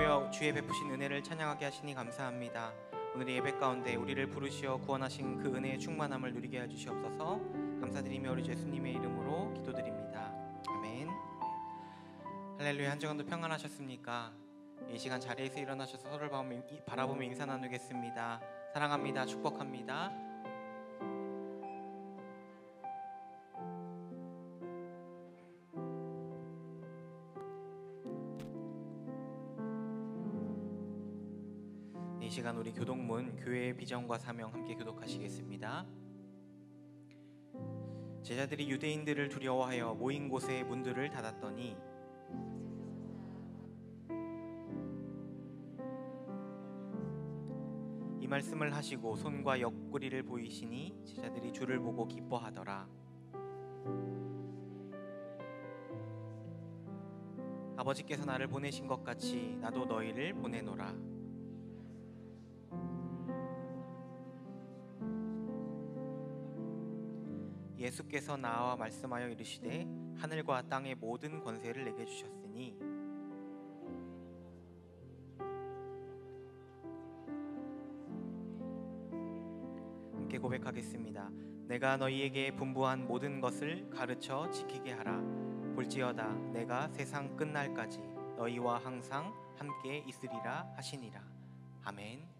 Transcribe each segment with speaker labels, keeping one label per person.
Speaker 1: 모여 주의 베푸신 은혜를 찬양하게 하시니 감사합니다. 오늘의 예배 가운데 우리를 부르시어 구원하신 그 은혜의 충만함을 누리게 해주시옵소서. 감사드리며 우리 예수님의 이름으로 기도드립니다. 아멘. 할렐루야. 한 주간도 평안하셨습니까? 이 시간 자리에서 일어나셔서 서로를 바라보며 인사 나누겠습니다. 사랑합니다. 축복합니다. 이 시간 우리 교동문 교회의 비전과 사명 함께 교독하시겠습니다. 제자들이 유대인들을 두려워하여 모인 곳에 문들을 닫았더니 이 말씀을 하시고 손과 옆구리를 보이시니 제자들이 주를 보고 기뻐하더라. 아버지께서 나를 보내신 것 같이 나도 너희를 보내노라. 예수께서 나와 말씀하여 이르시되 하늘과 땅의 모든 권세를 내게 주셨으니 함께 고백하겠습니다. 내가 너희에게 분부한 모든 것을 가르쳐 지키게 하라. 볼지어다 내가 세상 끝날까지 너희와 항상 함께 있으리라 하시니라. 아멘.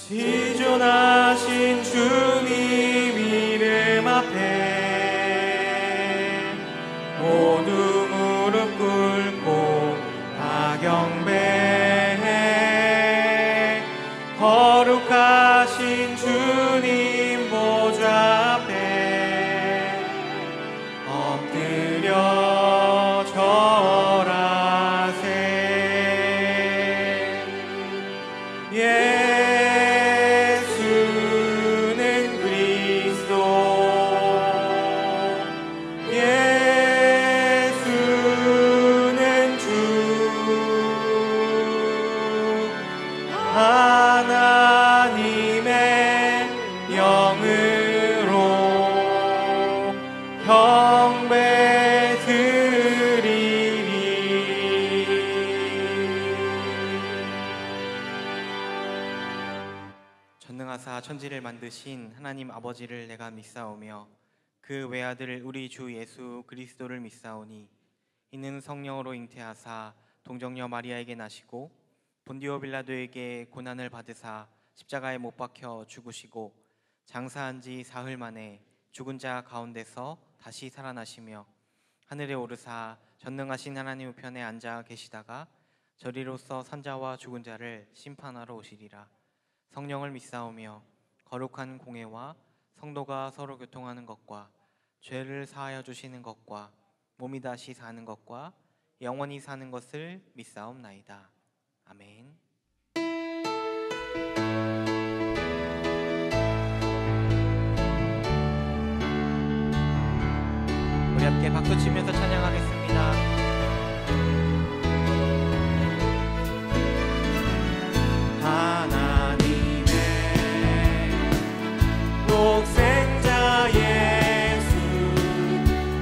Speaker 2: 지존하신 주님 이름 앞에 모두 무릎 꿇고 다 경배해. 거룩하신 주님 보좌 앞에 엎드려 절하세. 하나님의 영으로 경배 드리리.
Speaker 1: 전능하사 천지를 만드신 하나님 아버지를 내가 믿사오며 그 외아들 우리 주 예수 그리스도를 믿사오니 이는 성령으로 잉태하사 동정녀 마리아에게 나시고 본디오 빌라도에게 고난을 받으사 십자가에 못 박혀 죽으시고 장사한 지 사흘 만에 죽은 자 가운데서 다시 살아나시며 하늘에 오르사 전능하신 하나님 우편에 앉아 계시다가 저리로서 산자와 죽은 자를 심판하러 오시리라. 성령을 믿사오며 거룩한 공회와 성도가 서로 교통하는 것과 죄를 사하여 주시는 것과 몸이 다시 사는 것과 영원히 사는 것을 믿사옵나이다. 아멘. 우리 함께 박수 치면서 찬양하겠습니다.
Speaker 2: 하나님의 독생자 예수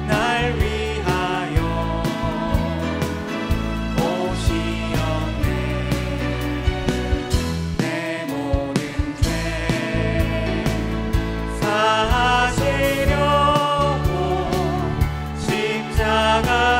Speaker 2: 날 위하여 오시었네. 내 모든 죄 사하시려고 십자가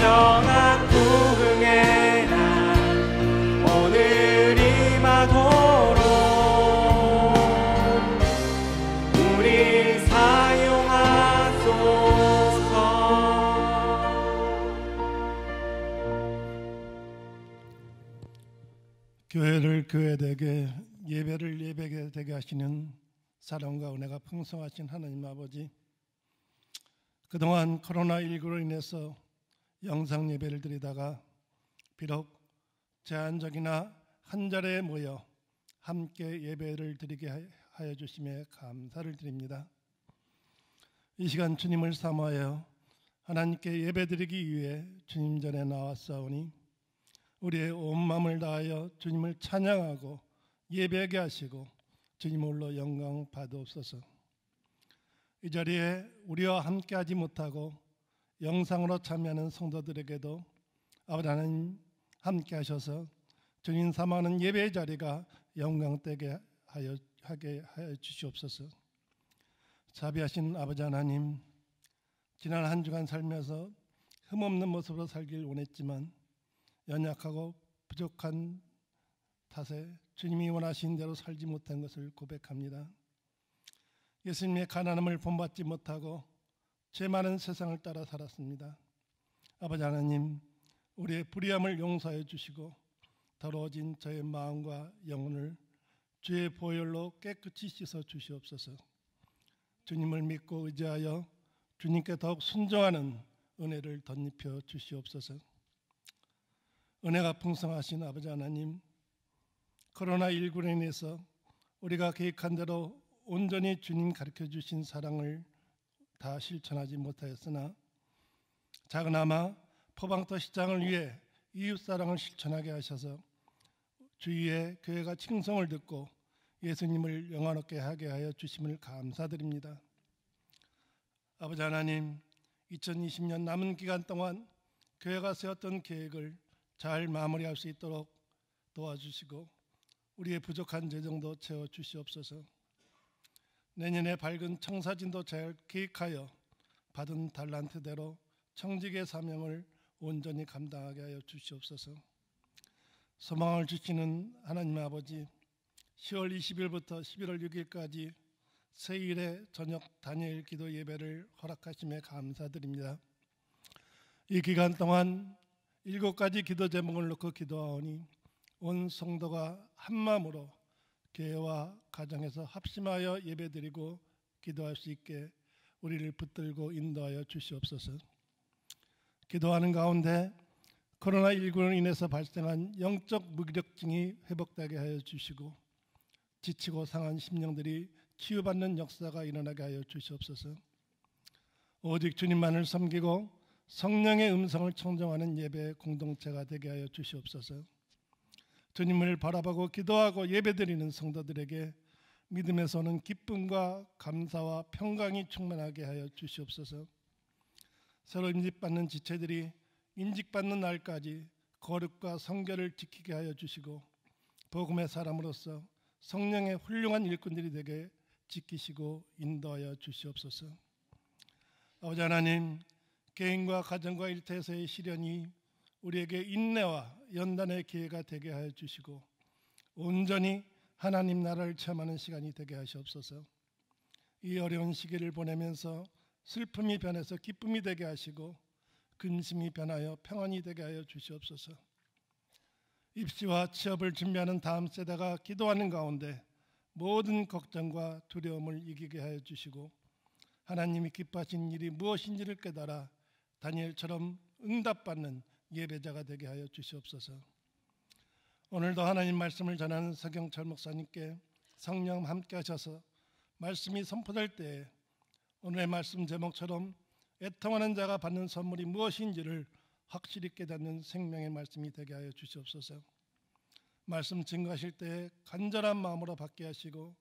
Speaker 2: 진정한 부흥의 날 오늘 임하도록 우리 사용하소서.
Speaker 3: 교회를 교회되게, 예배를 예배되게 하시는 사랑과 은혜가 풍성하신 하나님 아버지, 그동안 코로나19로 인해서 영상 예배를 드리다가 비록 제한적이나 한 자리에 모여 함께 예배를 드리게 하여 주심에 감사를 드립니다. 이 시간 주님을 사모하여 하나님께 예배드리기 위해 주님 전에 나왔사오니 우리의 온 마음을 다하여 주님을 찬양하고 예배하게 하시고 주님 홀로 영광 받으옵소서. 이 자리에 우리와 함께하지 못하고 영상으로 참여하는 성도들에게도 아버지 하나님 함께하셔서 주님 사모하는 예배의 자리가 영광되게 하게 하여 주시옵소서. 자비하신 아버지 하나님, 지난 한 주간 살면서 흠없는 모습으로 살길 원했지만 연약하고 부족한 탓에 주님이 원하신 대로 살지 못한 것을 고백합니다. 예수님의 가난함을 본받지 못하고 죄 많은 세상을 따라 살았습니다. 아버지 하나님, 우리의 불의함을 용서해 주시고 더러워진 저의 마음과 영혼을 주의 보혈로 깨끗이 씻어 주시옵소서. 주님을 믿고 의지하여 주님께 더욱 순종하는 은혜를 덧입혀 주시옵소서. 은혜가 풍성하신 아버지 하나님, 코로나19로 인해서 우리가 계획한 대로 온전히 주님 가르쳐 주신 사랑을 다 실천하지 못하였으나 작은아마 포방터 시장을 위해 이웃사랑을 실천하게 하셔서 주위의 교회가 칭송을 듣고 예수님을 영화롭게 하게 하여 주심을 감사드립니다. 아버지 하나님, 2020년 남은 기간 동안 교회가 세웠던 계획을 잘 마무리할 수 있도록 도와주시고 우리의 부족한 재정도 채워주시옵소서. 내년에 밝은 청사진도 잘 계획하여 받은 달란트대로 청직의 사명을 온전히 감당하게 하여 주시옵소서. 소망을 주시는 하나님 아버지, 10월 20일부터 11월 6일까지 세일의 저녁 다니엘 기도 예배를 허락하심에 감사드립니다. 이 기간 동안 7가지 기도 제목을 놓고 기도하오니 온 성도가 한마음으로 교회와 가정에서 합심하여 예배드리고 기도할 수 있게 우리를 붙들고 인도하여 주시옵소서. 기도하는 가운데 코로나19로 인해서 발생한 영적 무기력증이 회복되게 하여 주시고 지치고 상한 심령들이 치유받는 역사가 일어나게 하여 주시옵소서. 오직 주님만을 섬기고 성령의 음성을 청정하는 예배 공동체가 되게 하여 주시옵소서. 주님을 바라보고 기도하고 예배드리는 성도들에게 믿음에서 오는 기쁨과 감사와 평강이 충만하게 하여 주시옵소서. 새로 임직받는 지체들이 임직받는 날까지 거룩과 성결을 지키게 하여 주시고 복음의 사람으로서 성령의 훌륭한 일꾼들이 되게 지키시고 인도하여 주시옵소서. 아버지 하나님, 개인과 가정과 일터에서의 시련이 우리에게 인내와 연단의 기회가 되게 하여 주시고 온전히 하나님 나라를 체험하는 시간이 되게 하시옵소서. 이 어려운 시기를 보내면서 슬픔이 변해서 기쁨이 되게 하시고 근심이 변하여 평안이 되게 하여 주시옵소서. 입시와 취업을 준비하는 다음 세대가 기도하는 가운데 모든 걱정과 두려움을 이기게 하여 주시고 하나님이 기뻐하신 일이 무엇인지를 깨달아 다니엘처럼 응답받는 예배자가 되게 하여 주시옵소서. 오늘도 하나님 말씀을 전하는 서경철 목사님께 성령 함께 하셔서 말씀이 선포될 때에 오늘의 말씀 제목처럼 애통하는 자가 받는 선물이 무엇인지를 확실히 깨닫는 생명의 말씀이 되게 하여 주시옵소서. 말씀 증거하실 때에 간절한 마음으로 받게 하시고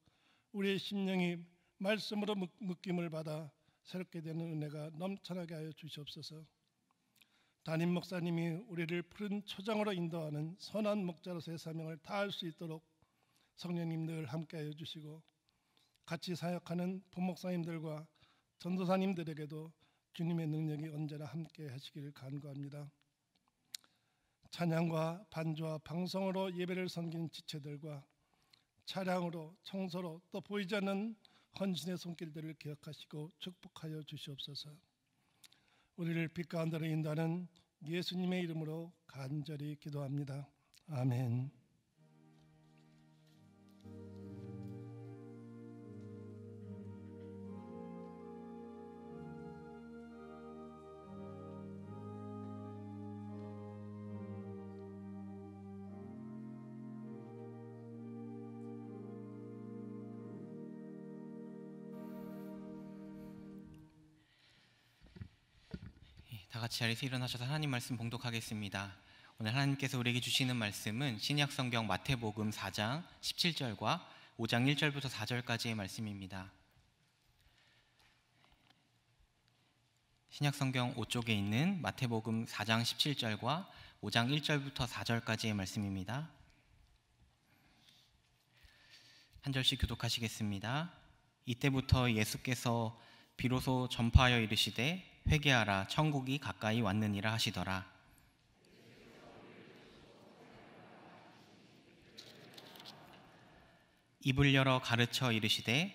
Speaker 3: 우리의 심령이 말씀으로 묶임을 받아 새롭게 되는 은혜가 넘쳐나게 하여 주시옵소서. 담임 목사님이 우리를 푸른 초장으로 인도하는 선한 목자로서의 사명을 다할 수 있도록 성령님 늘 함께하여 주시고 같이 사역하는 부목사님들과 전도사님들에게도 주님의 능력이 언제나 함께 하시기를 간구합니다. 찬양과 반주와 방송으로 예배를 섬기는 지체들과 차량으로, 청소로, 또 보이지 않는 헌신의 손길들을 기억하시고 축복하여 주시옵소서. 우리를 빛 가운데로 인도하는 예수님의 이름으로 간절히 기도합니다. 아멘.
Speaker 1: 다 같이 자리에서 일어나셔서 하나님 말씀 봉독하겠습니다. 오늘 하나님께서 우리에게 주시는 말씀은 신약성경 마태복음 4장 17절과 5장 1절부터 4절까지의 말씀입니다. 신약성경 5쪽에 있는 마태복음 4장 17절과 5장 1절부터 4절까지의 말씀입니다. 한 절씩 교독하시겠습니다. 이때부터 예수께서 비로소 전파하여 이르시되 회개하라, 천국이 가까이 왔느니라 하시더라. 입을 열어 가르쳐 이르시되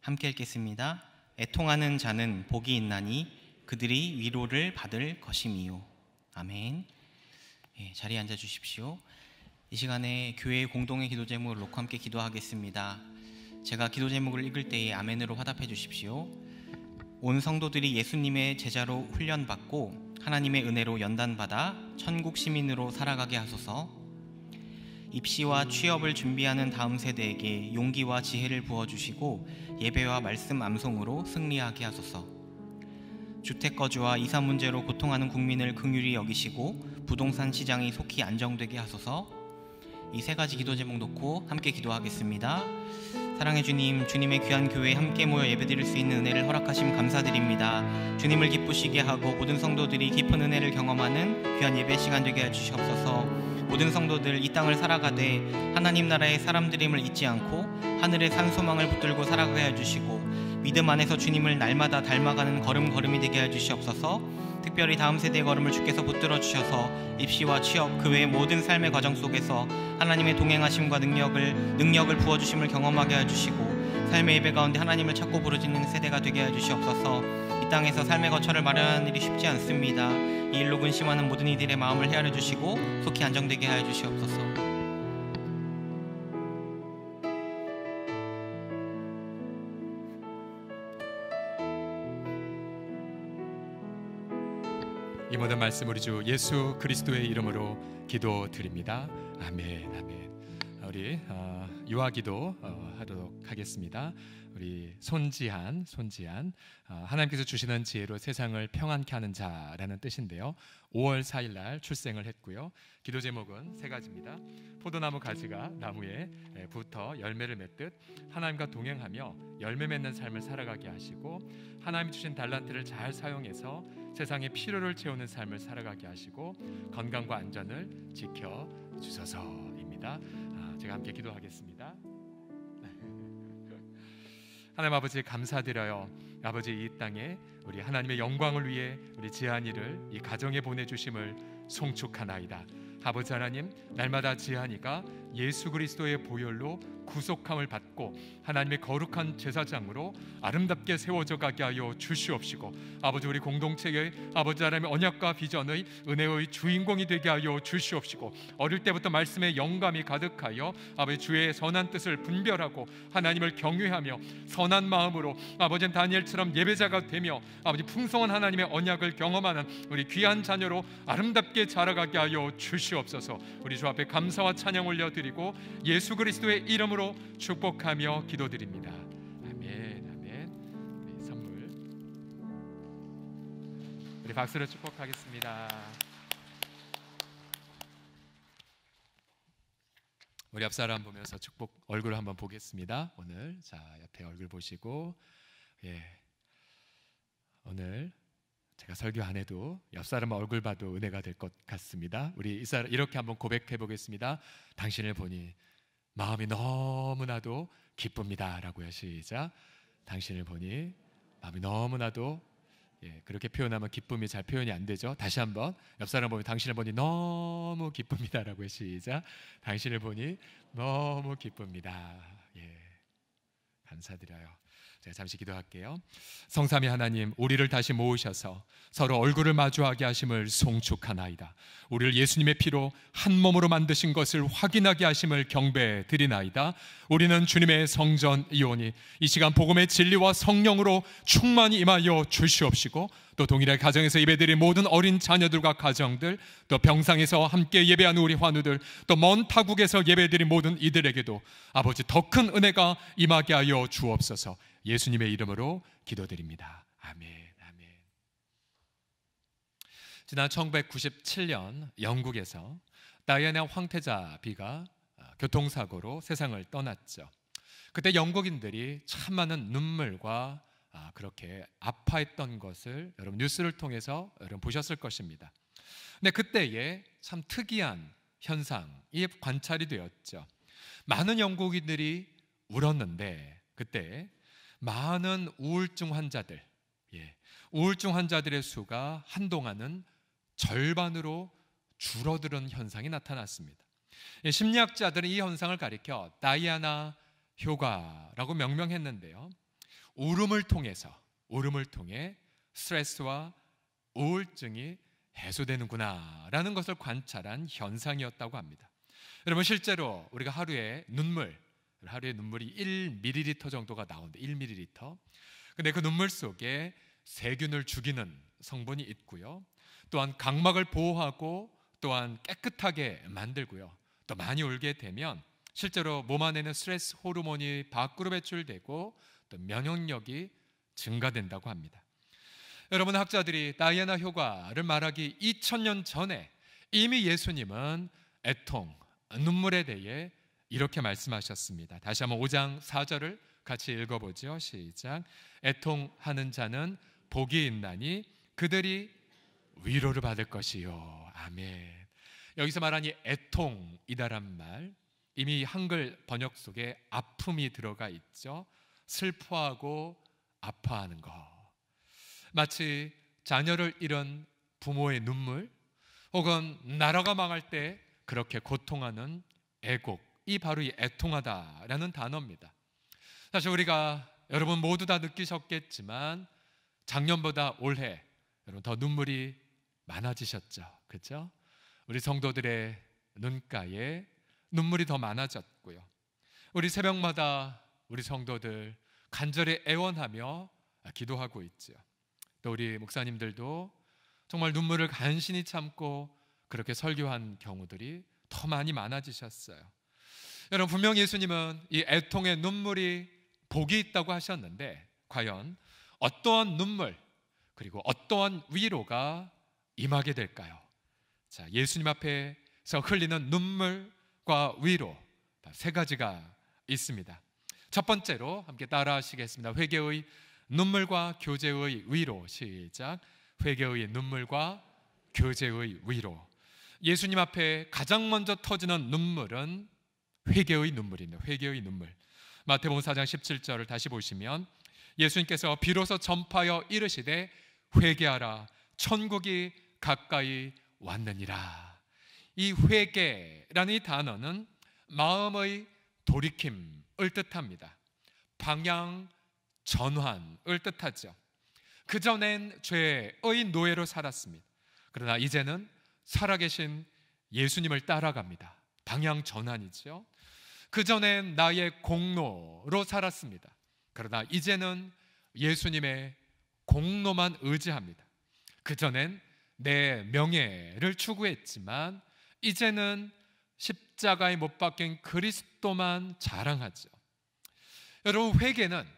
Speaker 1: 함께 읽겠습니다. 애통하는 자는 복이 있나니 그들이 위로를 받을 것임이요. 아멘. 자리에 앉아 주십시오. 이 시간에 교회의 공동의 기도 제목을 놓고 함께 기도하겠습니다. 제가 기도 제목을 읽을 때에 아멘으로 화답해 주십시오. 온 성도들이 예수님의 제자로 훈련받고 하나님의 은혜로 연단받아 천국 시민으로 살아가게 하소서. 입시와 취업을 준비하는 다음 세대에게 용기와 지혜를 부어주시고 예배와 말씀 암송으로 승리하게 하소서. 주택거주와 이사 문제로 고통하는 국민을 긍휼히 여기시고 부동산 시장이 속히 안정되게 하소서. 이 세 가지 기도 제목 놓고 함께 기도하겠습니다. 사랑해 주님, 주님의 귀한 교회에 함께 모여 예배드릴 수 있는 은혜를 허락하심 감사드립니다. 주님을 기쁘시게 하고 모든 성도들이 깊은 은혜를 경험하는 귀한 예배 시간 되게 해주시옵소서. 모든 성도들 이 땅을 살아가되 하나님 나라의 사람들임을 잊지 않고 하늘의 산소망을 붙들고 살아가게 해주시고 믿음 안에서 주님을 날마다 닮아가는 걸음걸음이 되게 해주시옵소서. 특별히 다음 세대의 걸음을 주께서 붙들어 주셔서 입시와 취업 그 외의 모든 삶의 과정 속에서 하나님의 동행하심과 능력을 부어주심을 경험하게 해주시고 삶의 예배 가운데 하나님을 찾고 부르짖는 세대가 되게 해주시옵소서. 이 땅에서 삶의 거처를 마련하는 일이 쉽지 않습니다. 이 일로 근심하는 모든 이들의 마음을 헤아려 주시고 속히 안정되게 하여 주시옵소서.
Speaker 2: 이 모든 말씀 우리 주 예수 그리스도의 이름으로 기도드립니다. 아멘, 아멘. 우리 유아기도 하도록 하겠습니다. 우리 손지한 하나님께서 주시는 지혜로 세상을 평안케 하는 자라는 뜻인데요. 5월 4일 날 출생을 했고요. 기도 제목은 세 가지입니다. 포도나무 가지가 나무에 붙어 열매를 맺듯 하나님과 동행하며 열매 맺는 삶을 살아가게 하시고 하나님이 주신 달란트를 잘 사용해서 세상의 필요를 채우는 삶을 살아가게 하시고 건강과 안전을 지켜 주소서입니다. 제가 함께 기도하겠습니다. 하나님 아버지 감사드려요. 아버지 이 땅에 우리 하나님의 영광을 위해 우리 지한이를 이 가정에 보내주심을 송축하나이다. 아버지 하나님, 날마다 지한이가 예수 그리스도의 보혈로 구속함을 받고 하나님의 거룩한 제사장으로 아름답게 세워져 가게 하여 주시옵시고 아버지 우리 공동체의 아버지 하나님의 언약과 비전의 은혜의 주인공이 되게 하여 주시옵시고 어릴 때부터 말씀의 영감이 가득하여 아버지 주의 선한 뜻을 분별하고 하나님을 경외하며 선한 마음으로 아버지 다니엘처럼 예배자가 되며 아버지 풍성한 하나님의 언약을 경험하는 우리 귀한 자녀로 아름답게 자라가게 하여 주시옵소서. 우리 주 앞에 감사와 찬양 올려드리고 예수 그리스도의 이름으로 축복하며 기도드립니다. 아멘, 아멘. 우리 선물 우리 박수로 축복하겠습니다. 우리 앞 사람 보면서 축복 얼굴을 한번 보겠습니다. 오늘 자 옆에 얼굴 보시고 오늘 제가 설교 안 해도 옆 사람 얼굴 봐도 은혜가 될 것 같습니다. 우리 이 사람 이렇게 한번 고백해 보겠습니다. 당신을 보니 마음이 너무나도 기쁩니다라고요. 시작. 당신을 보니 마음이 너무나도, 그렇게 표현하면 기쁨이 잘 표현이 안 되죠. 다시 한번 옆 사람 보면 당신을 보니 너무 기쁩니다라고요. 시작. 당신을 보니 너무 기쁩니다. 감사드려요. 제가 잠시 기도할게요. 성삼위 하나님, 우리를 다시 모으셔서 서로 얼굴을 마주하게 하심을 송축하나이다. 우리를 예수님의 피로 한 몸으로 만드신 것을 확인하게 하심을 경배해 드리나이다. 우리는 주님의 성전이오니 이 시간 복음의 진리와 성령으로 충만히 임하여 주시옵시고, 또 동일하게 가정에서 예배드린 모든 어린 자녀들과 가정들, 또 병상에서 함께 예배하는 우리 환우들, 또 먼 타국에서 예배드린 모든 이들에게도 아버지 더 큰 은혜가 임하게 하여 주옵소서. 예수님의 이름으로 기도드립니다. 아멘. 아멘. 지난 1997년 영국에서 다이애나 황태자 비가 교통사고로 세상을 떠났죠. 그때 영국인들이 참 많은 눈물과 그렇게 아파했던 것을 여러분 뉴스를 통해서 여러분 보셨을 것입니다. 근데 그때에 참 특이한 현상이 관찰이 되었죠. 많은 영국인들이 울었는데 그때 많은 우울증 환자들, 우울증 환자들의 수가 한동안은 절반으로 줄어드는 현상이 나타났습니다. 심리학자들은 이 현상을 가리켜 다이아나 효과라고 명명했는데요. 울음을 통해 스트레스와 우울증이 해소되는구나라는 것을 관찰한 현상이었다고 합니다. 여러분, 실제로 우리가 하루에 눈물이 1ml 정도가 나오는데 1ml. 근데 그 눈물 속에 세균을 죽이는 성분이 있고요. 또한 각막을 보호하고 또한 깨끗하게 만들고요. 또 많이 울게 되면 실제로 몸 안에는 스트레스 호르몬이 밖으로 배출되고 또 면역력이 증가된다고 합니다. 여러분, 학자들이 다이애나 효과를 말하기 2000년 전에 이미 예수님은 애통, 눈물에 대해 이렇게 말씀하셨습니다. 다시 한번 5장 4절을 같이 읽어보죠. 시작. 애통하는 자는 복이 있나니 그들이 위로를 받을 것이요. 아멘. 여기서 말한 이 애통이다란 말, 이미 한글 번역 속에 아픔이 들어가 있죠. 슬퍼하고 아파하는 것, 마치 자녀를 잃은 부모의 눈물, 혹은 나라가 망할 때 그렇게 고통하는 애곡, 이 바로 이 애통하다라는 단어입니다. 사실 우리가 여러분 모두 다 느끼셨겠지만 작년보다 올해 여러분 더 눈물이 많아지셨죠, 그렇죠? 우리 성도들의 눈가에 눈물이 더 많아졌고요. 우리 새벽마다 우리 성도들 간절히 애원하며 기도하고 있죠. 또 우리 목사님들도 정말 눈물을 간신히 참고 그렇게 설교한 경우들이 더 많이 많아지셨어요. 여러분, 분명 예수님은 이 애통의 눈물이 복이 있다고 하셨는데 과연 어떠한 눈물 그리고 어떠한 위로가 임하게 될까요? 자, 예수님 앞에서 흘리는 눈물과 위로 세 가지가 있습니다. 첫 번째로 함께 따라 하시겠습니다. 회개의 눈물과 교제의 위로. 시작. 회개의 눈물과 교제의 위로. 예수님 앞에 가장 먼저 터지는 눈물은 회개의 눈물입니다. 회개의 눈물. 마태복음 4장 17절을 다시 보시면 예수님께서 비로소 전파하여 이르시되 회개하라 천국이 가까이 왔느니라. 이 회개라는 이 단어는 마음의 돌이킴을 뜻합니다. 방향 전환을 뜻하죠. 그전엔 죄의 노예로 살았습니다. 그러나 이제는 살아계신 예수님을 따라갑니다. 방향 전환이죠. 그전엔 나의 공로로 살았습니다. 그러나 이제는 예수님의 공로만 의지합니다. 그전엔 내 명예를 추구했지만 이제는 십자가에 못 박힌 그리스도만 자랑하죠. 여러분, 회개는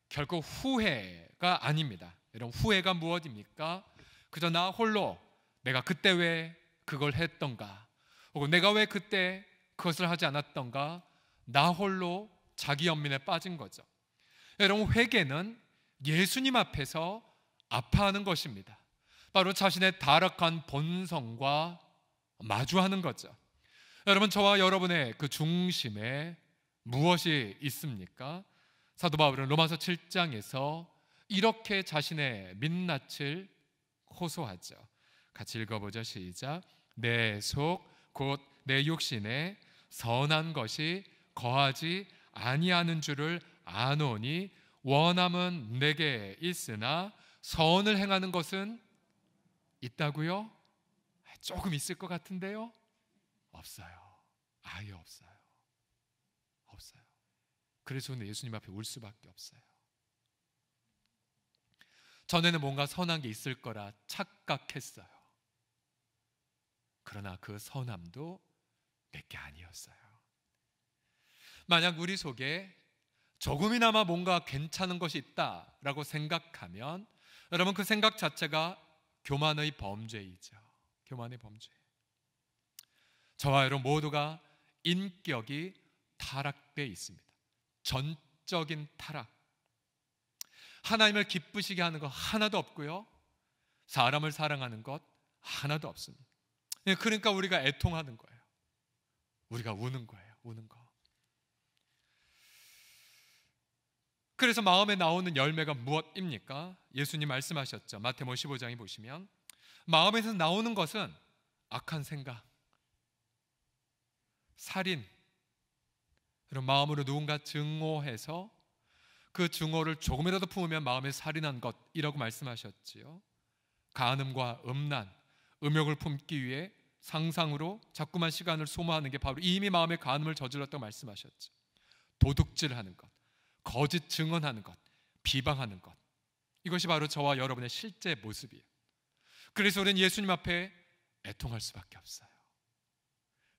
Speaker 2: 결코 후회가 아닙니다. 여러분, 후회가 무엇입니까? 그저 나 홀로 내가 그때 왜 그걸 했던가, 혹은 내가 왜 그때 그것을 하지 않았던가, 나 홀로 자기 연민에 빠진 거죠. 여러분, 회개는 예수님 앞에서 아파하는 것입니다. 바로 자신의 타락한 본성과 마주하는 거죠. 여러분, 저와 여러분의 그 중심에 무엇이 있습니까? 사도 바울은 로마서 7장에서 이렇게 자신의 민낯을 호소하죠. 같이 읽어보죠. 시작. 내 속 곧 내 육신에 선한 것이 거하지 아니하는 줄을 아노니 원함은 내게 있으나 선을 행하는 것은 있다고요? 조금 있을 것 같은데요? 없어요. 아예 없어요. 없어요. 그래서 오늘 예수님 앞에 올 수밖에 없어요. 전에는 뭔가 선한 게 있을 거라 착각했어요. 그러나 그 선함도 내게 아니었어요. 만약 우리 속에 조금이나마 뭔가 괜찮은 것이 있다라고 생각하면 여러분 그 생각 자체가 교만의 범죄이죠. 교만의 범죄. 저와 여러분 모두가 인격이 타락되어 있습니다. 전적인 타락. 하나님을 기쁘시게 하는 것 하나도 없고요. 사람을 사랑하는 것 하나도 없습니다. 그러니까 우리가 애통하는 거예요. 우리가 우는 거예요. 우는 거. 그래서 마음에 나오는 열매가 무엇입니까? 예수님 말씀하셨죠. 마태복음 15장에 보시면 마음에서 나오는 것은 악한 생각, 살인, 이런 마음으로 누군가 증오해서 그 증오를 조금이라도 품으면 마음에 살인한 것이라고 말씀하셨지요. 간음과 음란, 음욕을 품기 위해 상상으로 자꾸만 시간을 소모하는 게 바로 이미 마음에 간음을 저질렀다고 말씀하셨죠. 도둑질하는 것, 거짓 증언하는 것, 비방하는 것, 이것이 바로 저와 여러분의 실제 모습이에요. 그래서 우리는 예수님 앞에 애통할 수밖에 없어요.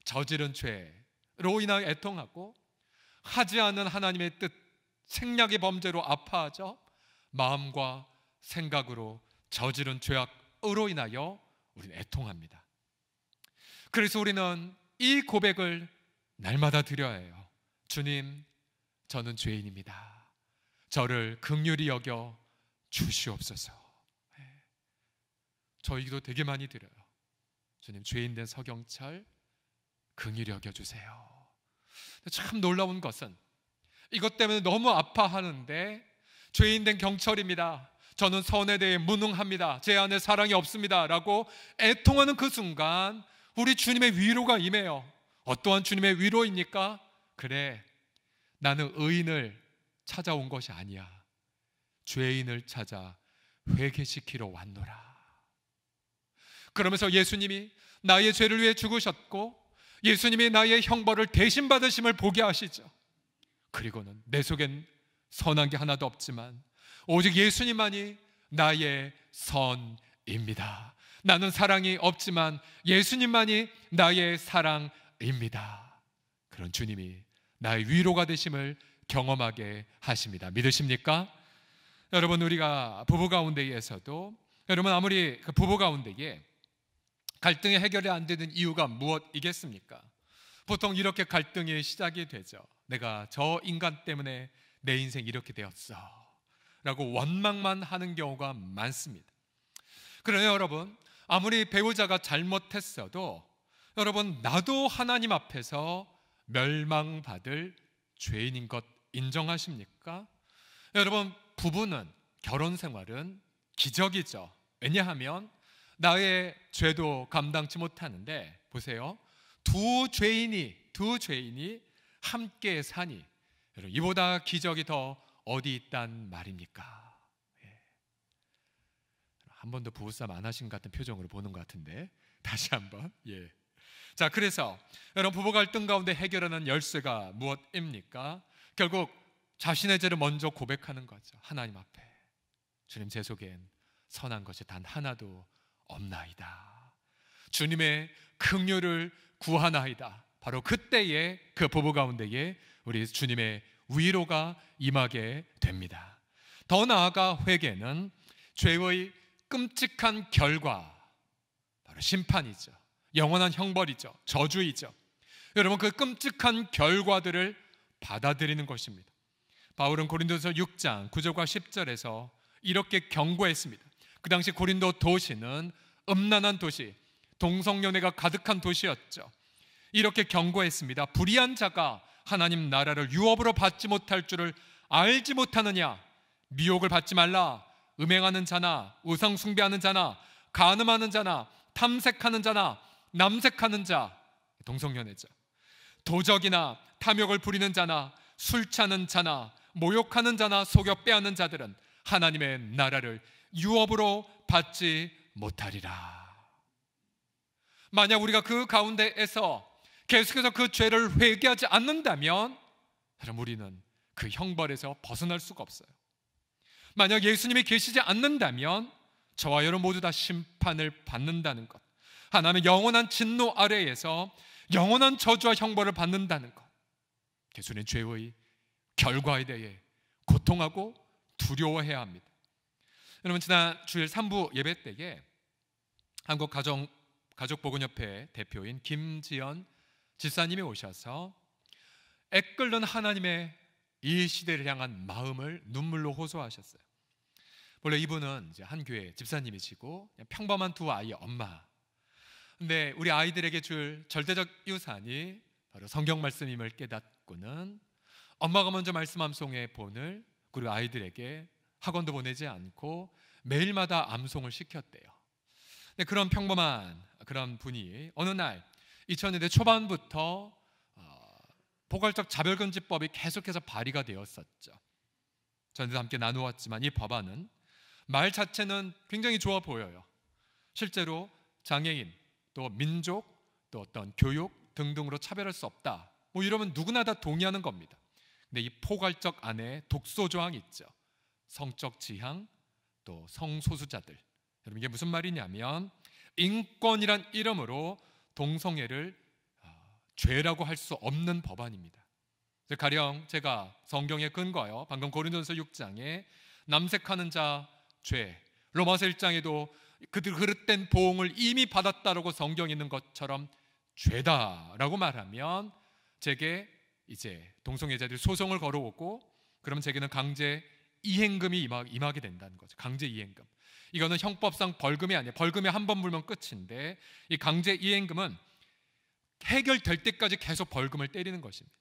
Speaker 2: 저지른 죄로 인하여 애통하고 하지 않은 하나님의 뜻, 생략의 범죄로 아파하죠. 마음과 생각으로 저지른 죄악으로 인하여 우리는 애통합니다. 그래서 우리는 이 고백을 날마다 드려야 해요. 주님, 저는 죄인입니다. 저를 긍휼히 여겨 주시옵소서. 저 기도 되게 많이 드려요. 주님, 죄인 된 서경철 긍휼히 여겨주세요. 참 놀라운 것은 이것 때문에 너무 아파하는데 죄인 된 경철입니다. 저는 선에 대해 무능합니다. 제 안에 사랑이 없습니다. 라고 애통하는 그 순간 우리 주님의 위로가 임해요. 어떠한 주님의 위로입니까? 그래, 나는 의인을 찾아온 것이 아니야. 죄인을 찾아 회개시키러 왔노라. 그러면서 예수님이 나의 죄를 위해 죽으셨고 예수님이 나의 형벌을 대신 받으심을 보게 하시죠. 그리고는 내 속엔 선한 게 하나도 없지만 오직 예수님만이 나의 선입니다. 나는 사랑이 없지만 예수님만이 나의 사랑입니다. 그런 주님이 나의 위로가 되심을 경험하게 하십니다. 믿으십니까? 여러분, 우리가 부부 가운데에서도 여러분 아무리 그 부부 가운데에 갈등이 해결이 안 되는 이유가 무엇이겠습니까? 보통 이렇게 갈등이 시작이 되죠. 내가 저 인간 때문에 내 인생 이렇게 되었어 라고 원망만 하는 경우가 많습니다. 그러나 여러분, 아무리 배우자가 잘못했어도 여러분, 나도 하나님 앞에서 멸망받을 죄인인 것 인정하십니까? 여러분, 부부는, 결혼 생활은 기적이죠. 왜냐하면 나의 죄도 감당치 못하는데 보세요, 두 죄인이 함께 사니 여러분, 이보다 기적이 더 어디 있단 말입니까? 한 번도 부부싸움 안 하신 것 같은 표정으로 보는 것 같은데 다시 한번. 자, 그래서 여러분, 부부 갈등 가운데 해결하는 열쇠가 무엇입니까? 결국 자신의 죄를 먼저 고백하는 거죠. 하나님 앞에, 주님, 제 속엔 선한 것이 단 하나도 없나이다. 주님의 긍휼을 구하나이다. 바로 그때에 그 부부 가운데에 우리 주님의 위로가 임하게 됩니다. 더 나아가 회개는 죄의 끔찍한 결과, 바로 심판이죠. 영원한 형벌이죠. 저주이죠. 여러분, 그 끔찍한 결과들을 받아들이는 것입니다. 바울은 고린도서 6장 9절과 10절에서 이렇게 경고했습니다. 그 당시 고린도 도시는 음란한 도시, 동성연애가 가득한 도시였죠. 이렇게 경고했습니다. 불의한 자가 하나님 나라를 유업으로 받지 못할 줄을 알지 못하느냐? 미혹을 받지 말라. 음행하는 자나 우상 숭배하는 자나 간음하는 자나 탐색하는 자나 남색하는 자, 동성연애자, 도적이나 탐욕을 부리는 자나 술 취하는 자나 모욕하는 자나 속여 빼앗는 자들은 하나님의 나라를 유업으로 받지 못하리라. 만약 우리가 그 가운데에서 계속해서 그 죄를 회개하지 않는다면 그럼 우리는 그 형벌에서 벗어날 수가 없어요. 만약 예수님이 계시지 않는다면 저와 여러분 모두 다 심판을 받는다는 것, 하나님의 영원한 진노 아래에서 영원한 저주와 형벌을 받는다는 것, 예수님의 죄의 결과에 대해 고통하고 두려워해야 합니다. 여러분, 지난 주일 3부 예배 때에 한국가족보건협회 대표인 김지연 집사님이 오셔서 애끓는 하나님의 이 시대를 향한 마음을 눈물로 호소하셨어요. 원래 이분은 이제 한 교회 집사님이시고 평범한 두 아이의 엄마. 근데 우리 아이들에게 줄 절대적 유산이 바로 성경 말씀임을 깨닫고는 엄마가 먼저 말씀 암송의 본을 그리고 아이들에게 학원도 보내지 않고 매일마다 암송을 시켰대요. 근데 그런 평범한 그런 분이 어느 날 2000년대 초반부터 포괄적 차별금지법이 계속해서 발의가 되었었죠. 저희도 함께 나누었지만 이 법안은 말 자체는 굉장히 좋아 보여요. 실제로 장애인, 또 민족, 또 어떤 교육 등등으로 차별할 수 없다, 뭐 이러면 누구나 다 동의하는 겁니다. 근데 이 포괄적 안에 독소 조항이 있죠. 성적 지향, 또 성소수자들. 여러분, 이게 무슨 말이냐면 인권이란 이름으로 동성애를 죄라고 할 수 없는 법안입니다. 가령 제가 성경에 근거하여 방금 고린도전서 6장에 남색하는 자 죄, 로마서 1장에도 그들 그릇된 보응을 이미 받았다라고 성경에 있는 것처럼 죄다라고 말하면 제게 이제 동성애자들이 소송을 걸어오고 그러면 제게는 강제 이행금이 임하게 된다는 거죠. 강제 이행금. 이거는 형법상 벌금이 아니에요. 벌금에 한 번 물면 끝인데 이 강제 이행금은 해결될 때까지 계속 벌금을 때리는 것입니다.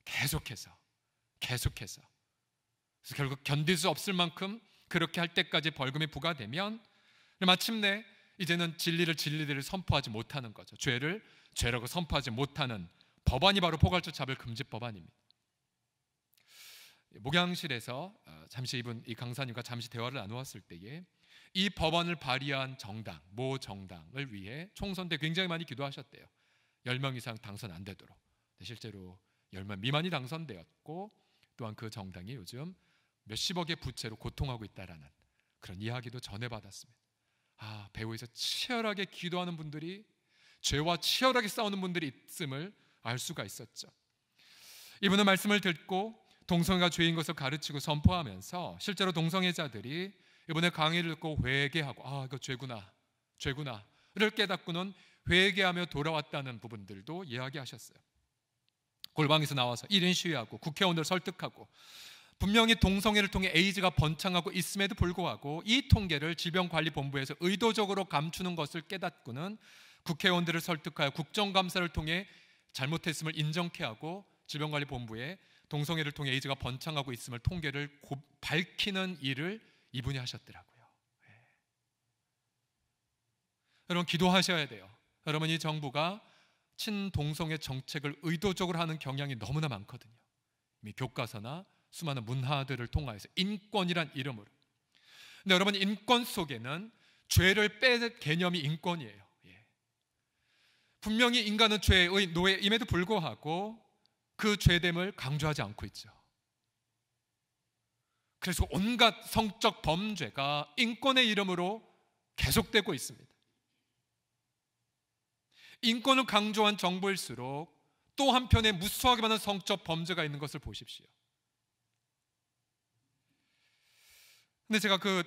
Speaker 2: 계속해서. 그래서 결국 견딜 수 없을 만큼 그렇게 할 때까지 벌금이 부과되면 마침내 이제는 진리를 선포하지 못하는 거죠. 죄를 죄라고 선포하지 못하는 법안이 바로 포괄적 차별금지 법안입니다. 목양실에서 잠시 이 강사님과 잠시 대화를 나누었을 때에 이 법안을 발의한 정당, 모 정당을 위해 총선 때 굉장히 많이 기도하셨대요. 10명 이상 당선 안 되도록. 실제로 10명 미만이 당선되었고 또한 그 정당이 요즘 몇십억의 부채로 고통하고 있다라는 그런 이야기도 전해받았습니다. 배후에서 치열하게 기도하는 분들이, 죄와 치열하게 싸우는 분들이 있음을 알 수가 있었죠. 이분은 말씀을 듣고 동성애가 죄인 것을 가르치고 선포하면서 실제로 동성애자들이 이번에 강의를 듣고 회개하고 이거 죄구나를 깨닫고는 회개하며 돌아왔다는 부분들도 이야기하셨어요. 골방에서 나와서 1인 시위하고 국회의원들 설득하고 분명히 동성애를 통해 에이즈가 번창하고 있음에도 불구하고 이 통계를 질병관리본부에서 의도적으로 감추는 것을 깨닫고는 국회의원들을 설득하여 국정감사를 통해 잘못했음을 인정케 하고 질병관리본부에 동성애를 통해 에이즈가 번창하고 있음을 통계를 밝히는 일을 이분이 하셨더라고요. 여러분, 기도하셔야 돼요. 여러분, 이 정부가 친동성애 정책을 의도적으로 하는 경향이 너무나 많거든요. 이미 교과서나 수많은 문화들을 통하여서 인권이란 이름으로. 근데 여러분, 인권 속에는 죄를 뺀 개념이 인권이에요. 분명히 인간은 죄의 노예임에도 불구하고 그 죄됨을 강조하지 않고 있죠. 그래서 온갖 성적 범죄가 인권의 이름으로 계속되고 있습니다. 인권을 강조한 정부일수록 또 한편에 무수하게 많은 성적 범죄가 있는 것을 보십시오. 근데 제가 그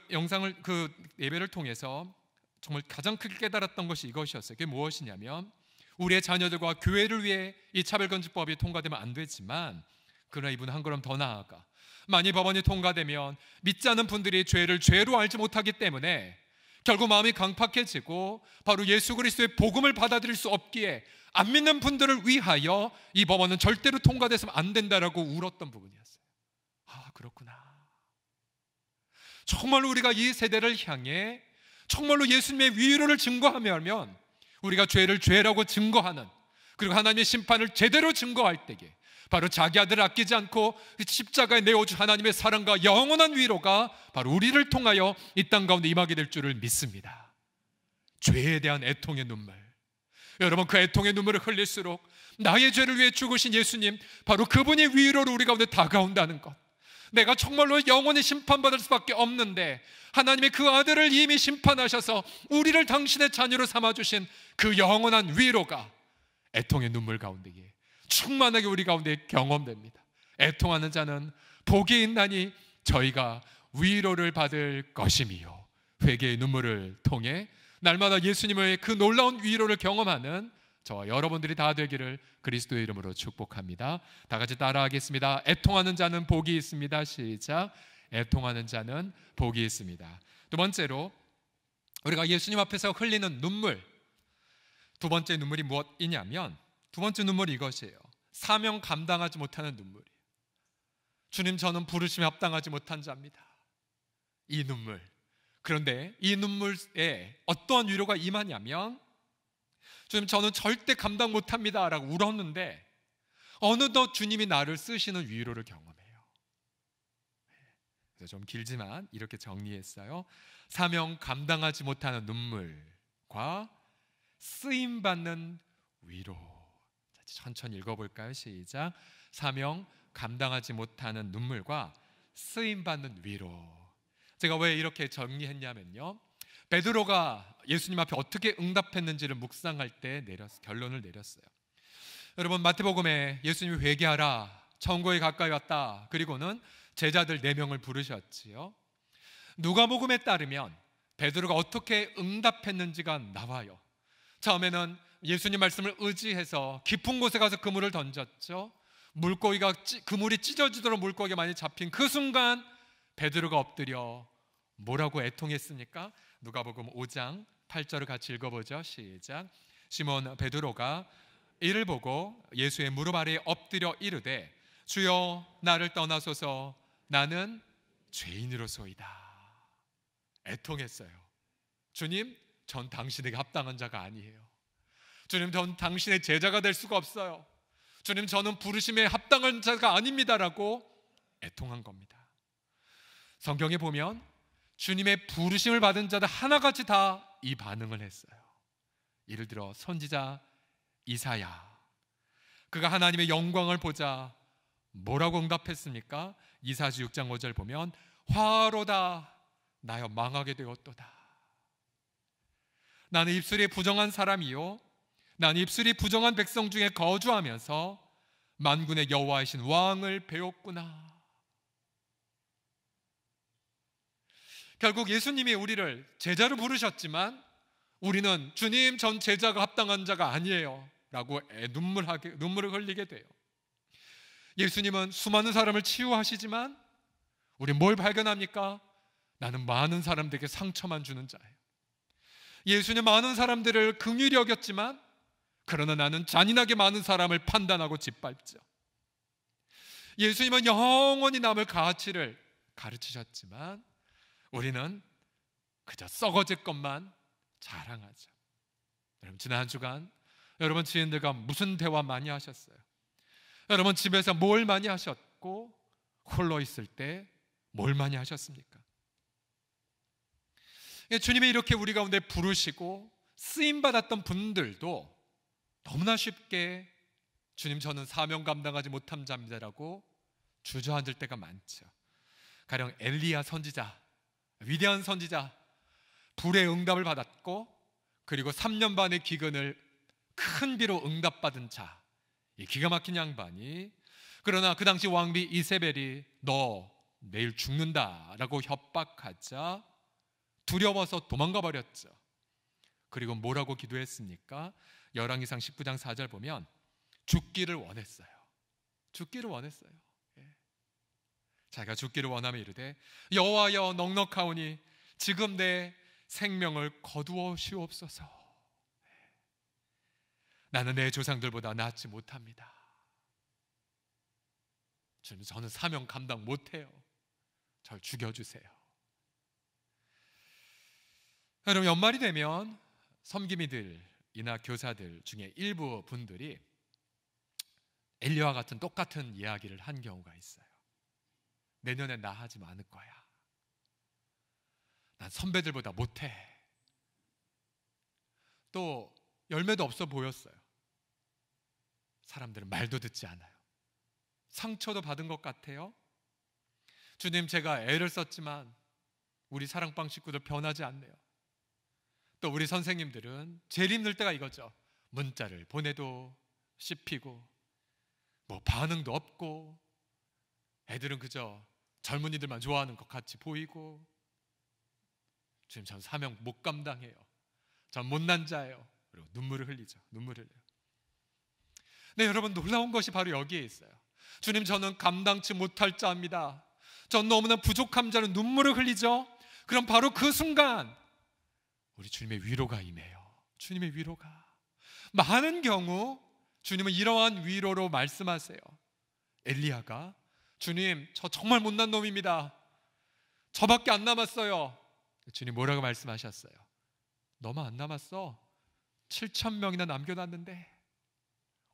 Speaker 2: 예배를 통해서 정말 가장 크게 깨달았던 것이 이것이었어요. 그게 무엇이냐면 우리의 자녀들과 교회를 위해 이 차별금지법이 통과되면 안 되지만 그러나 이분은 한 걸음 더 나아가 만일 법안이 통과되면 믿지 않는 분들이 죄를 죄로 알지 못하기 때문에 결국 마음이 강팍해지고 바로 예수 그리스도의 복음을 받아들일 수 없기에 안 믿는 분들을 위하여 이 법안은 절대로 통과돼서는 안 된다라고 울었던 부분이었어요. 아, 그렇구나. 정말로 우리가 이 세대를 향해 정말로 예수님의 위로를 증거하면 우리가 죄를 죄라고 증거하는, 그리고 하나님의 심판을 제대로 증거할 때에 바로 자기 아들을 아끼지 않고 십자가에 내어준 하나님의 사랑과 영원한 위로가 바로 우리를 통하여 이 땅 가운데 임하게 될 줄을 믿습니다. 죄에 대한 애통의 눈물, 여러분, 그 애통의 눈물을 흘릴수록 나의 죄를 위해 죽으신 예수님, 바로 그분이 위로로 우리 가운데 다가온다는 것, 내가 정말로 영원히 심판받을 수밖에 없는데 하나님의 그 아들을 이미 심판하셔서 우리를 당신의 자녀로 삼아주신 그 영원한 위로가 애통의 눈물 가운데에 충만하게 우리 가운데 경험됩니다. 애통하는 자는 복이 있나니 저희가 위로를 받을 것임이요, 회개의 눈물을 통해 날마다 예수님의 그 놀라운 위로를 경험하는 저와 여러분들이 다 되기를 그리스도의 이름으로 축복합니다. 다 같이 따라하겠습니다. 애통하는 자는 복이 있습니다. 시작. 애통하는 자는 복이 있습니다. 두 번째로, 우리가 예수님 앞에서 흘리는 눈물, 두 번째 눈물이 무엇이냐면, 두 번째 눈물이 이것이에요. 사명 감당하지 못하는 눈물이에요. 주님, 저는 부르심에 합당하지 못한 자입니다. 이 눈물. 그런데 이 눈물에 어떠한 위로가 임하냐면, 주님, 저는 절대 감당 못합니다 라고 울었는데 어느덧 주님이 나를 쓰시는 위로를 경험해요. 그래서 좀 길지만 이렇게 정리했어요. 사명 감당하지 못하는 눈물과 쓰임받는 위로. 천천히 읽어볼까요? 시작. 사명 감당하지 못하는 눈물과 쓰임받는 위로. 제가 왜 이렇게 정리했냐면요, 베드로가 예수님 앞에 어떻게 응답했는지를 묵상할 때 결론을 내렸어요. 여러분, 마태복음에 예수님이 회개하라, 천국에 가까이 왔다, 그리고는 제자들 4명을 부르셨지요. 누가복음에 따르면 베드로가 어떻게 응답했는지가 나와요. 처음에는 예수님 말씀을 의지해서 깊은 곳에 가서 그물을 던졌죠. 물고기가 그물이 찢어지도록 물고기가 많이 잡힌 그 순간 베드로가 엎드려 뭐라고 애통했습니까? 누가복음 5장 8절을 같이 읽어보죠. 시작. 시몬 베드로가 이를 보고 예수의 무릎 아래에 엎드려 이르되 주여 나를 떠나소서 나는 죄인으로소이다. 애통했어요. 주님, 전 당신에게 합당한 자가 아니에요. 주님, 전 당신의 제자가 될 수가 없어요. 주님, 저는 부르심에 합당한 자가 아닙니다라고 애통한 겁니다. 성경에 보면 주님의 부르심을 받은 자들 하나같이 다 이 반응을 했어요. 예를 들어 선지자 이사야, 그가 하나님의 영광을 보자 뭐라고 응답했습니까? 이사야서 6장 5절 보면 화로다 나여 망하게 되었도다. 나는 입술이 부정한 사람이요, 나는 입술이 부정한 백성 중에 거주하면서 만군의 여호와이신 왕을 배웠구나. 결국 예수님이 우리를 제자로 부르셨지만 우리는 주님, 전 제자가 합당한 자가 아니에요 라고 눈물을 흘리게 돼요. 예수님은 수많은 사람을 치유하시지만 우리 뭘 발견합니까? 나는 많은 사람들에게 상처만 주는 자예요. 예수님 많은 사람들을 긍휼히 여겼지만 그러나 나는 잔인하게 많은 사람을 판단하고 짓밟죠. 예수님은 영원히 남을 가치를 가르치셨지만 우리는 그저 썩어질 것만 자랑하죠. 여러분, 지난 한 주간 여러분 지인들과 무슨 대화 많이 하셨어요? 여러분 집에서 뭘 많이 하셨고 홀로 있을 때 뭘 많이 하셨습니까? 주님이 이렇게 우리 가운데 부르시고 쓰임받았던 분들도 너무나 쉽게 주님, 저는 사명 감당하지 못한 자입니다라고 주저앉을 때가 많죠. 가령 엘리야 선지자, 위대한 선지자, 불의 응답을 받았고 그리고 3년 반의 기근을 큰 비로 응답받은 자, 이 기가 막힌 양반이, 그러나 그 당시 왕비 이세벨이 너 내일 죽는다라고 협박하자 두려워서 도망가 버렸죠. 그리고 뭐라고 기도했습니까? 열왕기상 19장 4절 보면 죽기를 원했어요. 죽기를 원했어요. 자기가 죽기를 원하며 이르되 여호와여 넉넉하오니 지금 내 생명을 거두어 시옵소서. 나는 내 조상들보다 낫지 못합니다. 주님, 저는 사명 감당 못해요. 절 죽여주세요. 여러분, 연말이 되면 섬김이들이나 교사들 중에 일부 분들이 엘리야와 같은 똑같은 이야기를 한 경우가 있어요. 내년엔 나 하지 않을 거야. 난 선배들보다 못해. 또 열매도 없어 보였어요. 사람들은 말도 듣지 않아요. 상처도 받은 것 같아요. 주님, 제가 애를 썼지만 우리 사랑방 식구들 변하지 않네요. 또 우리 선생님들은 제일 힘들 때가 이거죠. 문자를 보내도 씹히고 뭐 반응도 없고 애들은 그저 젊은이들만 좋아하는 것 같이 보이고 주님, 전 사명 못 감당해요. 전 못난 자예요. 그리고 눈물을 흘리죠. 눈물을 흘려요. 네, 여러분, 놀라운 것이 바로 여기에 있어요. 주님, 저는 감당치 못할 자입니다. 전 너무나 부족한 자는 눈물을 흘리죠. 그럼 바로 그 순간 우리 주님의 위로가 임해요. 주님의 위로가. 많은 경우 주님은 이러한 위로로 말씀하세요. 엘리야가 주님, 저 정말 못난 놈입니다. 저밖에 안 남았어요. 주님 뭐라고 말씀하셨어요? 너만 안 남았어. 7,000명이나 남겨놨는데.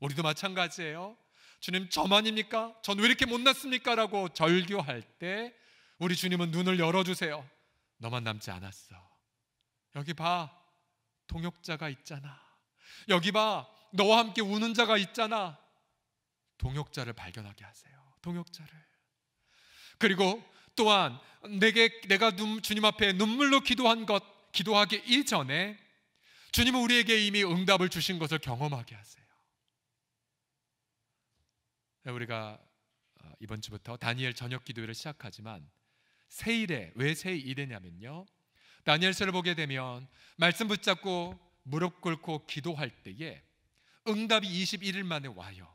Speaker 2: 우리도 마찬가지예요. 주님, 저만입니까? 전 왜 이렇게 못났습니까? 라고 절규할 때 우리 주님은 눈을 열어주세요. 너만 남지 않았어. 여기 봐, 동역자가 있잖아. 여기 봐, 너와 함께 우는 자가 있잖아. 동역자를 발견하게 하세요. 동역자를. 그리고 또한 내가 주님 앞에 눈물로 기도하기 이전에 주님은 우리에게 이미 응답을 주신 것을 경험하게 하세요. 우리가 이번 주부터 다니엘 저녁 기도회를 시작하지만 세일에, 왜 세일이냐면요, 다니엘서를 보게 되면 말씀 붙잡고 무릎 꿇고 기도할 때에 응답이 21일 만에 와요.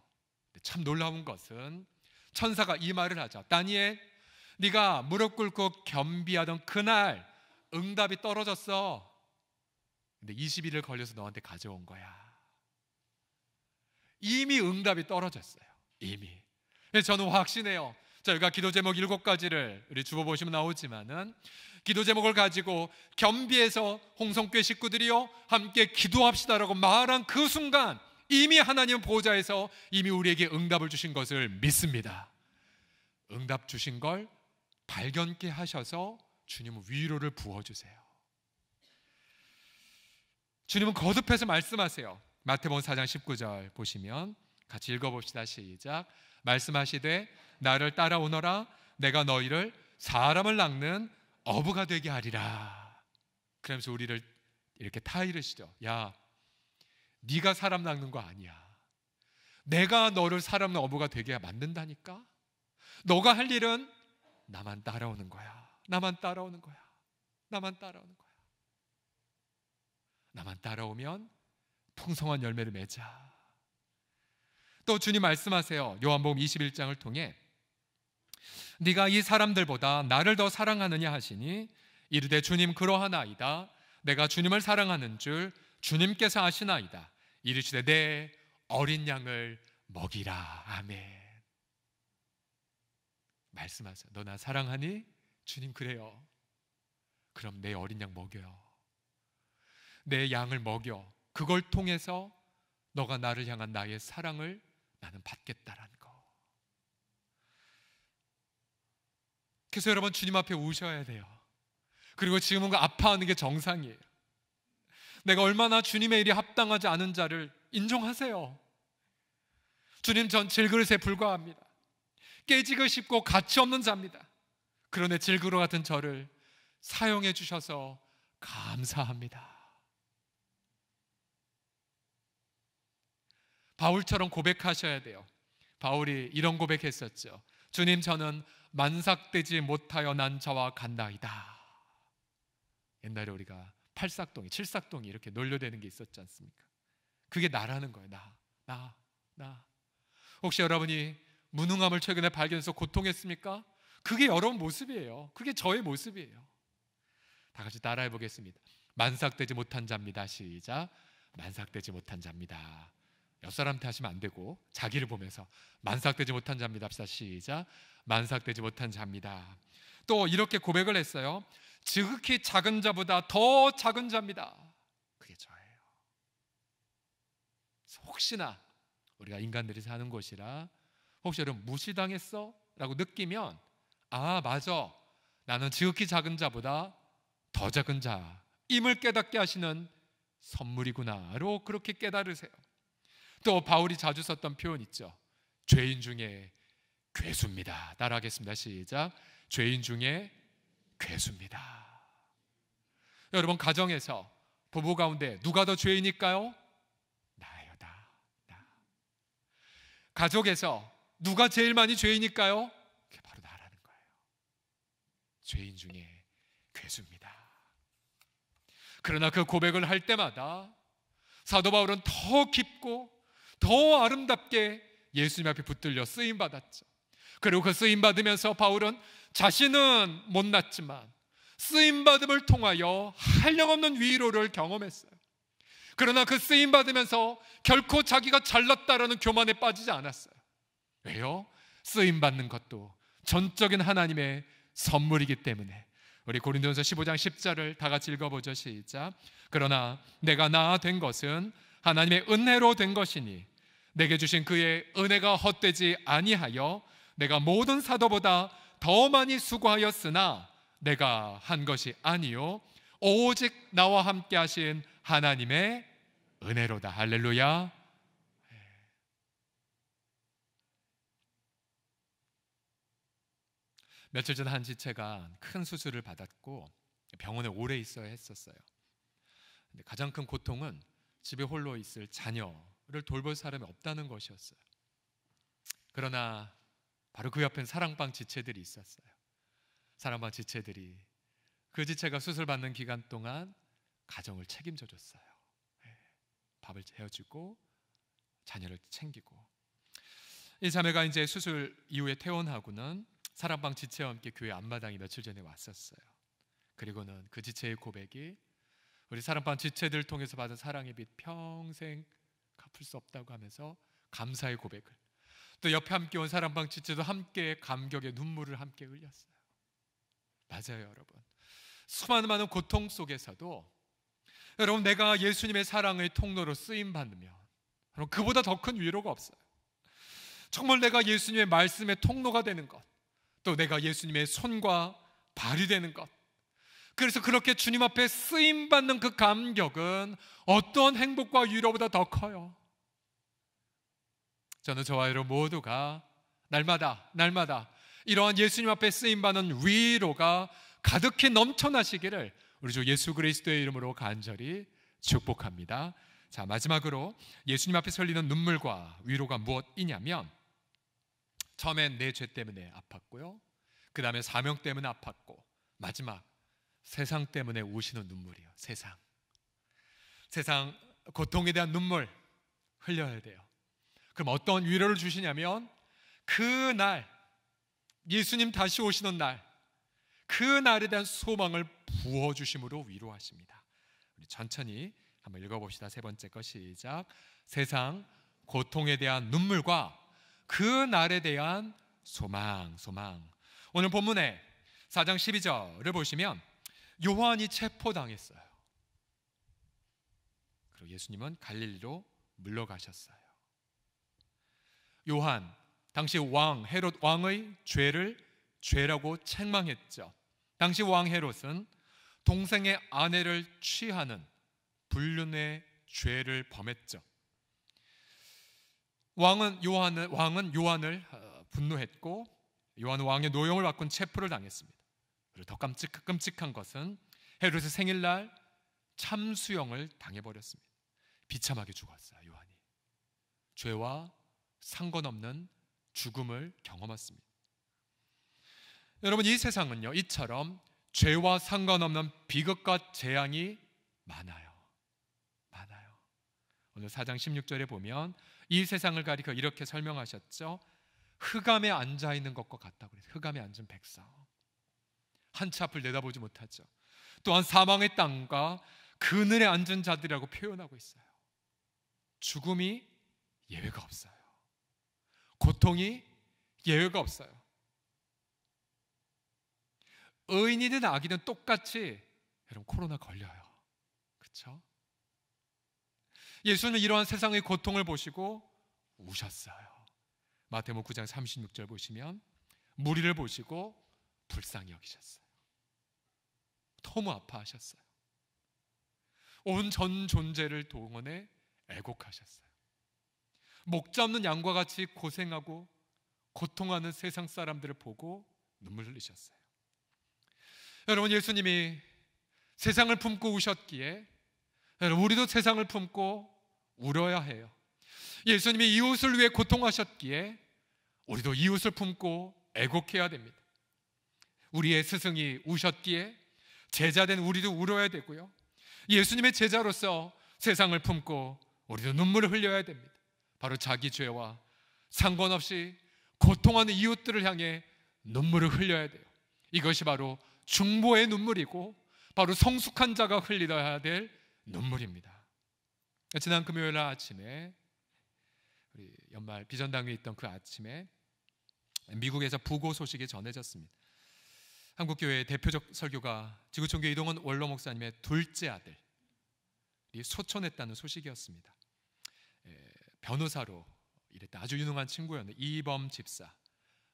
Speaker 2: 참 놀라운 것은 천사가 이 말을 하죠. 다니엘, 네가 무릎 꿇고 겸비하던 그날 응답이 떨어졌어. 근데 21일 걸려서 너한테 가져온 거야. 이미 응답이 떨어졌어요. 이미. 그래서 저는 확신해요. 저희가 기도 제목 7가지를 우리 주보 보시면 나오지만은 기도 제목을 가지고 겸비해서 홍성교회 식구들이요 함께 기도합시다라고 말한 그 순간 이미 하나님 보좌에서 이미 우리에게 응답을 주신 것을 믿습니다. 응답 주신 걸 발견케 하셔서 주님은 위로를 부어주세요. 주님은 거듭해서 말씀하세요. 마태복음 4장 19절 보시면 같이 읽어봅시다. 시작. 말씀하시되 나를 따라오너라. 내가 너희를 사람을 낚는 어부가 되게 하리라. 그러면서 우리를 이렇게 타이르시죠. 야, 네가 사람 낚는 거 아니야. 내가 너를 사람 어부가 되게 만든다니까. 너가 할 일은 나만 따라오는 거야. 나만 따라오는 거야. 나만 따라오는 거야. 나만 따라오면 풍성한 열매를 맺자. 또 주님 말씀하세요. 요한복음 21장을 통해 네가 이 사람들보다 나를 더 사랑하느냐 하시니 이르되 주님 그러하나이다. 내가 주님을 사랑하는 줄 주님께서 아시나이다. 이르시되 내 어린 양을 먹이라. 아멘. 말씀하세요. 너 나 사랑하니? 주님 그래요. 그럼 내 어린 양 먹여요. 내 양을 먹여. 그걸 통해서 너가 나를 향한 나의 사랑을 나는 받겠다라는 거. 그래서 여러분 주님 앞에 우셔야 돼요. 그리고 지금은 아파하는 게 정상이에요. 내가 얼마나 주님의 일이 합당하지 않은 자를 인정하세요. 주님, 전 질그릇에 불과합니다. 깨지고 싶고 가치 없는 자입니다. 그런데 질그릇 같은 저를 사용해 주셔서 감사합니다. 바울처럼 고백하셔야 돼요. 바울이 이런 고백했었죠. 주님, 저는 만삭되지 못하여 난 자와 같나이다. 옛날에 우리가 팔삭동이, 칠삭동이 이렇게 놀려대는 게 있었지 않습니까? 그게 나라는 거예요. 나. 혹시 여러분이 무능함을 최근에 발견해서 고통했습니까? 그게 여러분 모습이에요. 그게 저의 모습이에요. 다 같이 따라해 보겠습니다. 만삭되지 못한 자입니다. 시작. 만삭되지 못한 자입니다. 옆사람한테 하시면 안 되고 자기를 보면서 만삭되지 못한 자입니다 합시다. 시작. 만삭되지 못한 자입니다. 또 이렇게 고백을 했어요. 지극히 작은 자보다 더 작은 자입니다. 그게 저예요. 혹시나 우리가 인간들이 사는 곳이라 혹시 여러분 무시당했어? 라고 느끼면 아 맞아, 나는 지극히 작은 자보다 더 작은 자임을 깨닫게 하시는 선물이구나로 그렇게 깨달으세요. 또 바울이 자주 썼던 표현 있죠. 죄인 중에 괴수입니다. 따라하겠습니다. 시작. 죄인 중에 괴수입니다. 여러분 가정에서 부부 가운데 누가 더 죄인일까요? 나예요. 나. 가족에서 누가 제일 많이 죄인일까요? 그게 바로 나라는 거예요. 죄인 중에 괴수입니다. 그러나 그 고백을 할 때마다 사도 바울은 더 깊고 더 아름답게 예수님 앞에 붙들려 쓰임받았죠. 그리고 그 쓰임받으면서 바울은 자신은 못났지만 쓰임받음을 통하여 한량없는 위로를 경험했어요. 그러나 그 쓰임받으면서 결코 자기가 잘났다라는 교만에 빠지지 않았어요. 왜요? 쓰임받는 것도 전적인 하나님의 선물이기 때문에. 우리 고린도전서 15장 10절을 다 같이 읽어보죠. 시작. 그러나 내가 나 된 것은 하나님의 은혜로 된 것이니 내게 주신 그의 은혜가 헛되지 아니하여 내가 모든 사도보다 더 많이 수고하였으나 내가 한 것이 아니요 오직 나와 함께 하신 하나님의 은혜로다. 할렐루야. 며칠 전 한 지체가 큰 수술을 받았고 병원에 오래 있어야 했었어요. 근데 가장 큰 고통은 집에 홀로 있을 자녀를 돌볼 사람이 없다는 것이었어요. 그러나 바로 그 옆엔 사랑방 지체들이 있었어요. 사랑방 지체들이 그 지체가 수술 받는 기간 동안 가정을 책임져 줬어요. 밥을 해주고 자녀를 챙기고. 이 자매가 이제 수술 이후에 퇴원하고는 사랑방 지체와 함께 교회 앞마당에 며칠 전에 왔었어요. 그리고는 그 지체의 고백이 우리 사랑방 지체들 통해서 받은 사랑의 빚 평생 갚을 수 없다고 하면서 감사의 고백을, 또 옆에 함께 온 사랑방 지체도 함께 감격의 눈물을 함께 흘렸어요. 맞아요, 여러분. 수많은 많은 고통 속에서도 여러분 내가 예수님의 사랑의 통로로 쓰임 받으면 여러분 그보다 더 큰 위로가 없어요. 정말 내가 예수님의 말씀의 통로가 되는 것, 또 내가 예수님의 손과 발이 되는 것, 그래서 그렇게 주님 앞에 쓰임 받는 그 감격은 어떤 행복과 위로보다 더 커요. 저는 저와 여러분 모두가 날마다 이러한 예수님 앞에 쓰임 받는 위로가 가득히 넘쳐나시기를 우리 주 예수 그리스도의 이름으로 간절히 축복합니다. 자, 마지막으로 예수님 앞에 설리는 눈물과 위로가 무엇이냐면, 처음엔 내 죄 때문에 아팠고요, 그 다음에 사명 때문에 아팠고, 마지막 세상 때문에 우시는 눈물이요. 세상 고통에 대한 눈물 흘려야 돼요. 그럼 어떤 위로를 주시냐면, 그날 예수님 다시 오시는 날, 그 날에 대한 소망을 부어주심으로 위로하십니다. 우리 천천히 한번 읽어봅시다. 세 번째 거 시작. 세상 고통에 대한 눈물과 그 날에 대한 소망. 오늘 본문에 4장 12절을 보시면 요한이 체포당했어요. 그리고 예수님은 갈릴리로 물러가셨어요. 요한, 당시 왕 헤롯 왕의 죄를 죄라고 책망했죠. 당시 왕 헤롯은 동생의 아내를 취하는 불륜의 죄를 범했죠. 왕은 요한을 분노했고, 요한 왕의 노용을 바꾼 체포를 당했습니다. 그리고 더 끔찍한 것은 헤롯의 생일날 참수형을 당해버렸습니다. 비참하게 죽었어요. 요한이 죄와 상관없는 죽음을 경험했습니다. 여러분, 이 세상은요, 이처럼 죄와 상관없는 비극과 재앙이 많아요. 오늘 4장 16절에 보면 이 세상을 가리켜 이렇게 설명하셨죠. 흑암에 앉아있는 것과 같다고 그래요. 흑암에 앉은 백성, 한치 앞을 내다보지 못하죠. 또한 사망의 땅과 그늘에 앉은 자들이라고 표현하고 있어요. 죽음이 예외가 없어요. 고통이 예외가 없어요. 의인이든 악이든 똑같이 여러분 코로나 걸려요. 그렇죠? 예수님은 이러한 세상의 고통을 보시고 우셨어요. 마태복음 9장 36절 보시면 무리를 보시고 불쌍히 여기셨어요. 너무 아파하셨어요. 온 전 존재를 동원해 애곡하셨어요. 목자 없는 양과 같이 고생하고 고통하는 세상 사람들을 보고 눈물 흘리셨어요. 여러분, 예수님이 세상을 품고 우셨기에 여러분, 우리도 세상을 품고 울어야 해요. 예수님이 이웃을 위해 고통하셨기에 우리도 이웃을 품고 애곡해야 됩니다. 우리의 스승이 우셨기에 제자된 우리도 울어야 되고요. 예수님의 제자로서 세상을 품고 우리도 눈물을 흘려야 됩니다. 바로 자기 죄와 상관없이 고통하는 이웃들을 향해 눈물을 흘려야 돼요. 이것이 바로 중보의 눈물이고 바로 성숙한 자가 흘려야 될 눈물입니다. 지난 금요일 아침에 우리 연말 비전당에 있던 그 아침에 미국에서 부고 소식이 전해졌습니다. 한국교회의 대표적 설교가 지구촌교회 이동원 원로 목사님의 둘째 아들이 소천했다는 소식이었습니다. 변호사로 일했던 아주 유능한 친구였는데 이범 집사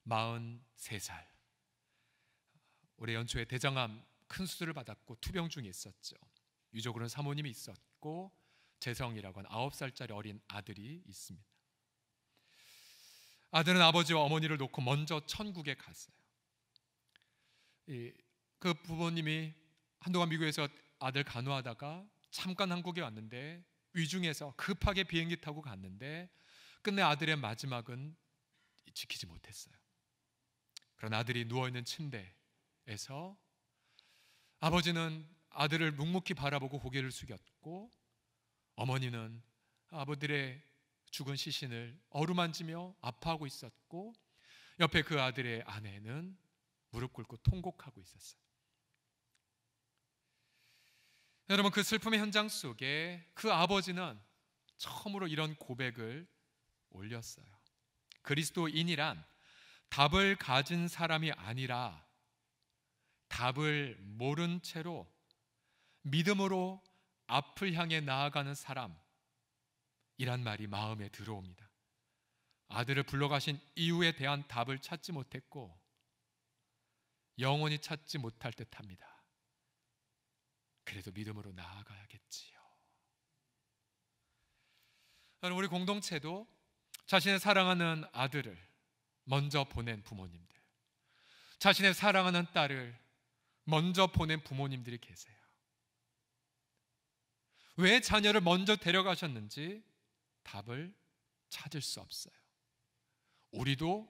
Speaker 2: 43살, 올해 연초에 대장암 큰 수술을 받았고 투병 중에 있었죠. 유족으로는 사모님이 있었고 재성이라고 하는 9살짜리 어린 아들이 있습니다. 아들은 아버지와 어머니를 놓고 먼저 천국에 갔어요. 그 부모님이 한동안 미국에서 아들 간호하다가 잠깐 한국에 왔는데 위중해서 급하게 비행기 타고 갔는데 끝내 아들의 마지막은 지키지 못했어요. 그런 아들이 누워있는 침대에서 아버지는 아들을 묵묵히 바라보고 고개를 숙였고 어머니는 아버들의 죽은 시신을 어루만지며 아파하고 있었고 옆에 그 아들의 아내는 무릎 꿇고 통곡하고 있었어요. 여러분, 그 슬픔의 현장 속에 그 아버지는 처음으로 이런 고백을 올렸어요. 그리스도인이란 답을 가진 사람이 아니라 답을 모른 채로 믿음으로 앞을 향해 나아가는 사람이란 말이 마음에 들어옵니다. 아들을 불러가신 이유에 대한 답을 찾지 못했고 영원히 찾지 못할 듯합니다. 그래도 믿음으로 나아가야겠지요. 우리 공동체도 자신의 사랑하는 아들을 먼저 보낸 부모님들, 자신의 사랑하는 딸을 먼저 보낸 부모님들이 계세요. 왜 자녀를 먼저 데려가셨는지 답을 찾을 수 없어요. 우리도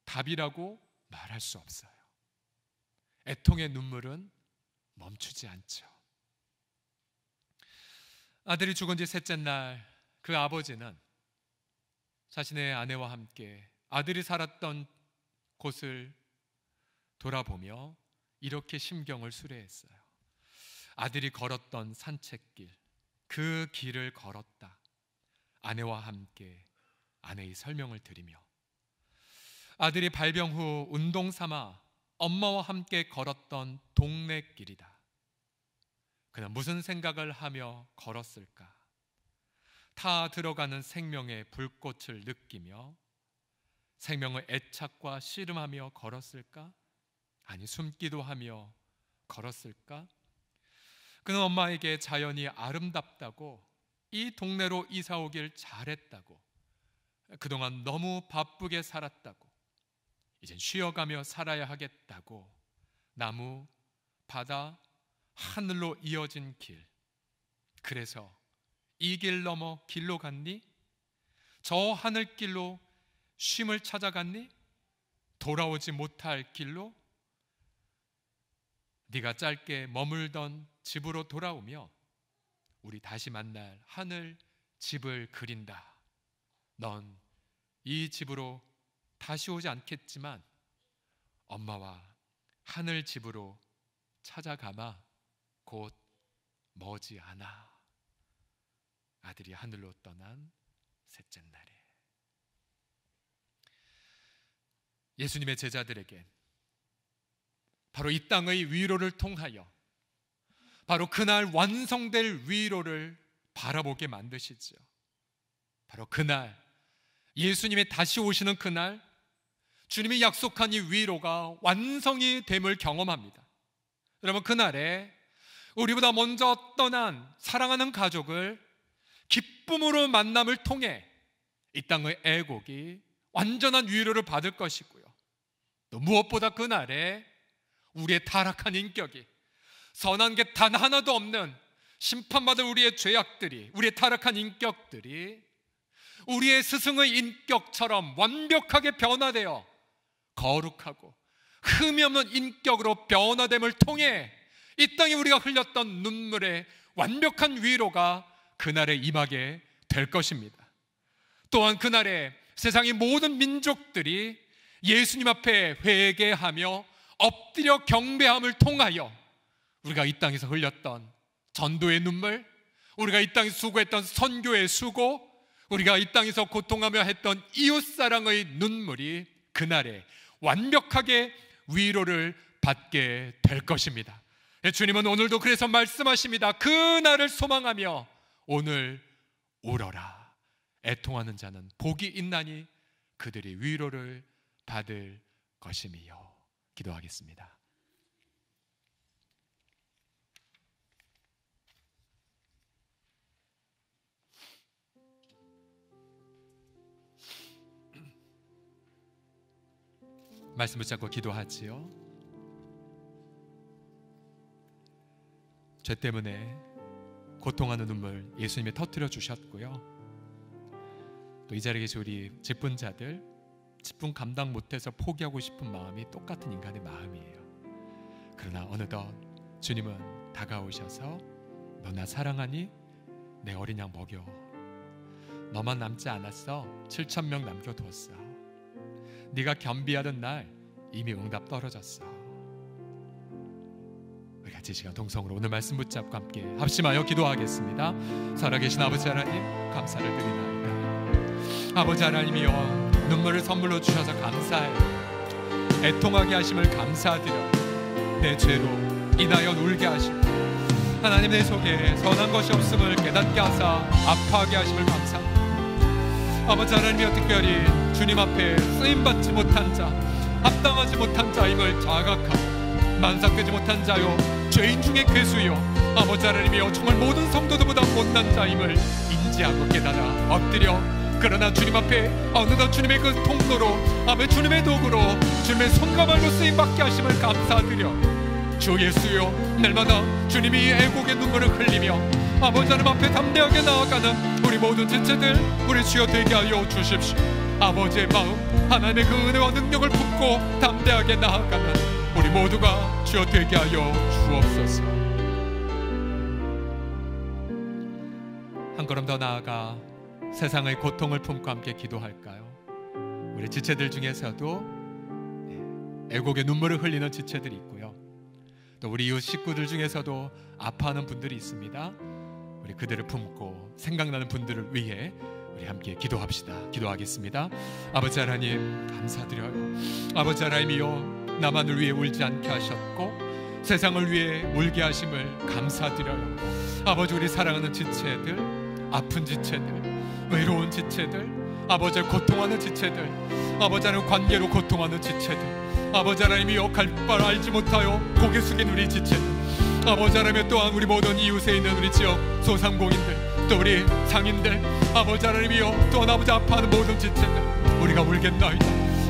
Speaker 2: 답이라고 말할 수 없어요. 애통의 눈물은 멈추지 않죠. 아들이 죽은 지 셋째 날 그 아버지는 자신의 아내와 함께 아들이 살았던 곳을 돌아보며 이렇게 심경을 수레했어요. 아들이 걸었던 산책길, 그 길을 걸었다. 아내와 함께 아내의 설명을 드리며 아들이 발병 후 운동 삼아 엄마와 함께 걸었던 동네 길이다. 그는 무슨 생각을 하며 걸었을까? 타 들어가는 생명의 불꽃을 느끼며 생명의 애착과 씨름하며 걸었을까? 아니, 숨기도 하며 걸었을까? 그는 엄마에게 자연이 아름답다고, 이 동네로 이사 오길 잘했다고, 그동안 너무 바쁘게 살았다고, 이젠 쉬어가며 살아야 하겠다고, 나무, 바다, 하늘로 이어진 길, 그래서 이 길 넘어 길로 갔니? 저 하늘길로 쉼을 찾아갔니? 돌아오지 못할 길로? 네가 짧게 머물던 집으로 돌아오며 우리 다시 만날 하늘 집을 그린다. 넌 이 집으로 다시 오지 않겠지만 엄마와 하늘 집으로 찾아가마 곧 머지않아. 아들이 하늘로 떠난 셋째 날에 예수님의 제자들에게 바로 이 땅의 위로를 통하여 바로 그날 완성될 위로를 바라보게 만드시지요. 바로 그날, 예수님이 다시 오시는 그날, 주님이 약속한 이 위로가 완성이 됨을 경험합니다. 여러분, 그날에 우리보다 먼저 떠난 사랑하는 가족을 기쁨으로 만남을 통해 이 땅의 애곡이 완전한 위로를 받을 것이고요, 또 무엇보다 그날에 우리의 타락한 인격이, 선한 게 단 하나도 없는 심판받을 우리의 죄악들이, 우리의 타락한 인격들이 우리의 스승의 인격처럼 완벽하게 변화되어 거룩하고 흠이 없는 인격으로 변화됨을 통해 이 땅에 우리가 흘렸던 눈물의 완벽한 위로가 그날에 임하게 될 것입니다. 또한 그날에 세상의 모든 민족들이 예수님 앞에 회개하며 엎드려 경배함을 통하여 우리가 이 땅에서 흘렸던 전도의 눈물, 우리가 이 땅에서 수고했던 선교의 수고, 우리가 이 땅에서 고통하며 했던 이웃사랑의 눈물이 그날에 완벽하게 위로를 받게 될 것입니다. 주님은 오늘도 그래서 말씀하십니다. 그날을 소망하며 오늘 울어라. 애통하는 자는 복이 있나니 그들이 위로를 받을 것임이요. 기도하겠습니다. 말씀 붙잡고 기도하지요. 죄 때문에 고통하는 눈물 예수님이 터뜨려 주셨고요, 또 이 자리에 계신 우리 직분자들, 직분 감당 못해서 포기하고 싶은 마음이 똑같은 인간의 마음이에요. 그러나 어느덧 주님은 다가오셔서 너 나 사랑하니 내 어린 양 먹여. 너만 남지 않았어. 7,000명 남겨뒀어. 네가 겸비하던 날 이미 응답 떨어졌어. 우리 같이 시간 동성으로 오늘 말씀 붙잡고 함께 합심하여 기도하겠습니다. 살아계신 아버지 하나님, 감사를 드리나이다. 아버지 하나님이여, 눈물을 선물로 주셔서 감사해요. 애통하게 하심을 감사드려. 내 죄로 인하여 울게 하시고 하나님 내 속에 선한 것이 없음을 깨닫게 하사 아파하게 하심을 감사합니다. 아버지 하나님이여, 특별히 주님 앞에 쓰임받지 못한 자, 합당하지 못한 자임을 자각하고 만삭되지 못한 자요, 죄인 중에 괴수요, 아버지 하나님이여, 정말 모든 성도들보다 못난 자임을 인지하고 깨달아 엎드려, 그러나 주님 앞에 어느덧 주님의 그 통로로, 아멘, 주님의 도구로, 주님의 손과 발로 쓰임받게 하심을 감사드려. 주 예수여, 날마다 주님이 애곡의 눈물을 흘리며 아버지 하나님 앞에 담대하게 나아가는 우리 모든 지체들, 우리 주여 되게 하여 주십시오. 아버지의 마음, 하나님의 그 은혜와 능력을 품고 담대하게 나아가는 우리 모두가 주여 되게 하여 주옵소서. 한 걸음 더 나아가 세상의 고통을 품고 함께 기도할까요? 우리 지체들 중에서도 애곡의 눈물을 흘리는 지체들이 있고요, 또 우리 이웃 식구들 중에서도 아파하는 분들이 있습니다. 우리 그들을 품고 생각나는 분들을 위해 우리 함께 기도합시다. 기도하겠습니다. 아버지 하나님 감사드려요. 아버지 하나님이여, 나만을 위해 울지 않게 하셨고 세상을 위해 울게 하심을 감사드려요. 아버지, 우리 사랑하는 지체들, 아픈 지체들, 외로운 지체들, 아버지 고통하는 지체들, 아버지 하나님 관계로 고통하는 지체들, 아버지 하나님이여, 갈 바를 알지 못하여 고개 숙인 우리 지체들, 아버지 하나님 또한 우리 모든 이웃에 있는 우리 지역 소상공인들, 또 우리 상인들, 아버지 하나님이여, 또한 아버지 아파하는 모든 지체들, 우리가 울겠나이다.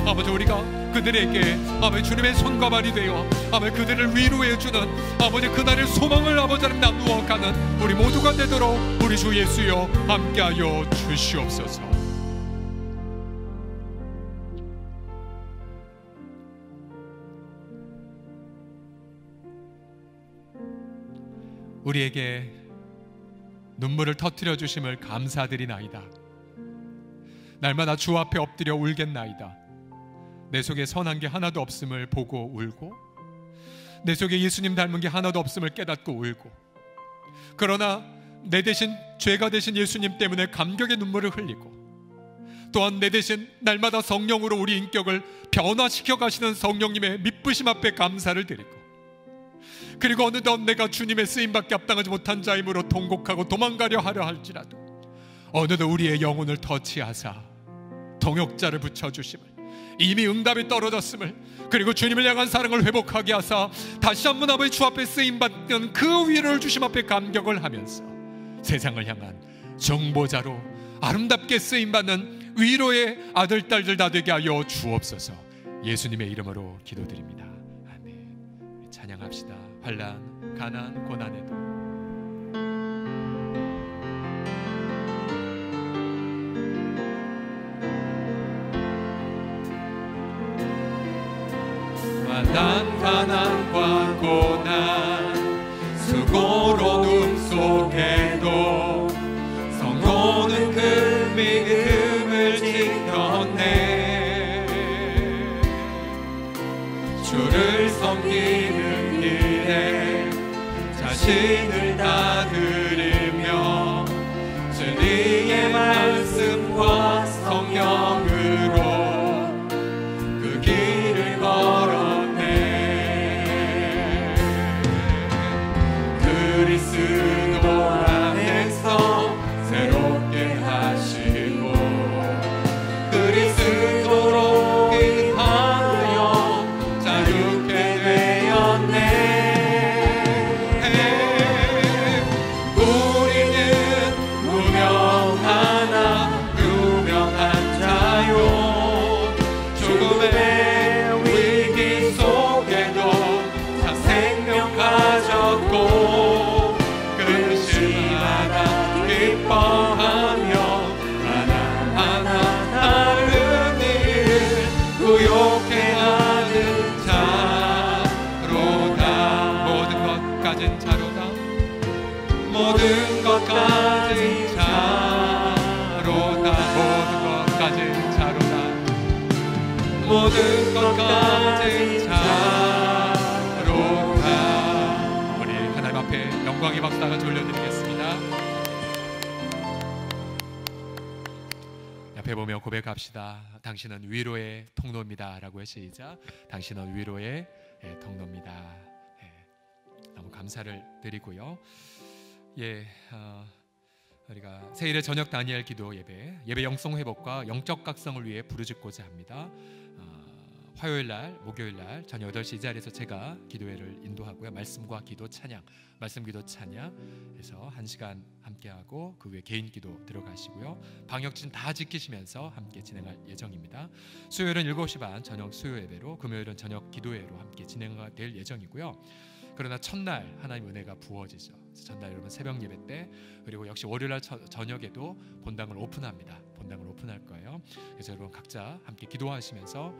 Speaker 2: 아버지, 우리가 그들에게 아버지 주님의 손과 발이 되어 아버지 그들을 위로해주는 아버지 그날의 소망을 아버지 하나님 나누어가는 우리 모두가 되도록 우리 주 예수여 함께하여 주시옵소서. 우리에게 눈물을 터뜨려 주심을 감사드리나이다. 날마다 주 앞에 엎드려 울겠나이다. 내 속에 선한 게 하나도 없음을 보고 울고, 내 속에 예수님 닮은 게 하나도 없음을 깨닫고 울고, 그러나 내 대신 죄가 되신 예수님 때문에 감격의 눈물을 흘리고, 또한 내 대신 날마다 성령으로 우리 인격을 변화시켜 가시는 성령님의 미쁘심 앞에 감사를 드리고, 그리고 어느덧 내가 주님의 쓰임밖에 합당하지 못한 자이므로 통곡하고 도망가려 하려 할지라도 어느덧 우리의 영혼을 터치하사 동역자를 붙여주심을, 이미 응답이 떨어졌음을, 그리고 주님을 향한 사랑을 회복하게 하사 다시 한번 아버지 주 앞에 쓰임받는 그 위로를 주심 앞에 감격을 하면서 세상을 향한 정보자로 아름답게 쓰임받는 위로의 아들 딸들 다 되게 하여 주옵소서. 예수님의 이름으로 기도드립니다. 아멘. 찬양합시다. 환난, 가난, 고난에도 환난, 가난과 고난, 수고로 눈 속에도 성도는 그 믿음을 지켰네. 주를 섬기는 길에 자신을 다 드리며 진리의 말씀과 성령으로 그 길을 걸었네. 그리스도 안에서 새롭게 하시고 그리스도로 인하여 자유케 되었네. 우리는 무명하나 유명한 자요. 죽음의 위기 속에도 참 생명 가졌고 근심하다 기뻐하며 하나하나 다른 일 구욕해 하는 자로다. 모든 것 가진 자로다. 모든 것 가진 자로다. 모든 것 가진 자로다. 모든 것 가진 자로다. 우리 하나님 앞에 영광의 박수 다 같이 올려드리겠습니다. 옆에 보며 고백합시다. 당신은 위로의 통로입니다 라고 시작. 당신은 위로의 통로입니다. 너무 감사를 드리고요. 우리가 새일의 저녁 다니엘 기도 예배 영성 회복과 영적 각성을 위해 부르짖고자 합니다. 화요일날, 목요일날 저녁 8시 이 자리에서 제가 기도회를 인도하고요. 말씀과 기도 찬양, 말씀 기도 찬양에서 1시간 함께하고 그 후에 개인 기도 들어가시고요. 방역진 다 지키시면서 함께 진행할 예정입니다. 수요일은 7시 반 저녁 수요 예배로, 금요일은 저녁 기도회로 함께 진행될 예정이고요. 그러나 첫날 하나님 은혜가 부어지죠. 전날 여러분 새벽 예배 때, 그리고 역시 월요일날 저녁에도 본당을 오픈합니다. 본당을 오픈할 거예요. 그래서 여러분 각자 함께 기도하시면서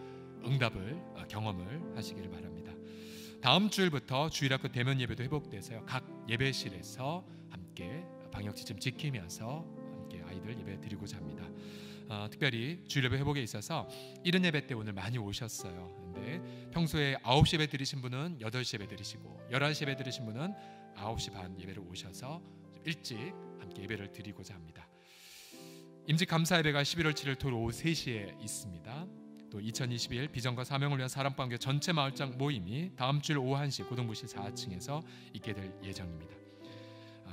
Speaker 2: 응답을 경험을 하시기를 바랍니다. 다음 주일부터 주일 앞에 대면 예배도 회복돼서요. 각 예배실에서 함께 방역 지침 지키면서 함께 아이들 예배 드리고자 합니다. 특별히 주일 예배 회복에 있어서 이른 예배 때 오늘 많이 오셨어요. 근데 평소에 9시 예배 드리신 분은 8시 예배 드리시고 11시 예배 드리신 분은 9시 반 예배를 오셔서 일찍 함께 예배를 드리고자 합니다. 임직감사 예배가 11월 7일 토요일 오후 3시에 있습니다. 또 2021 비전과 사명을 위한 사랑방교 전체 마을장 모임이 다음 주일 오후 1시 고등부실 4층에서 있게 될 예정입니다.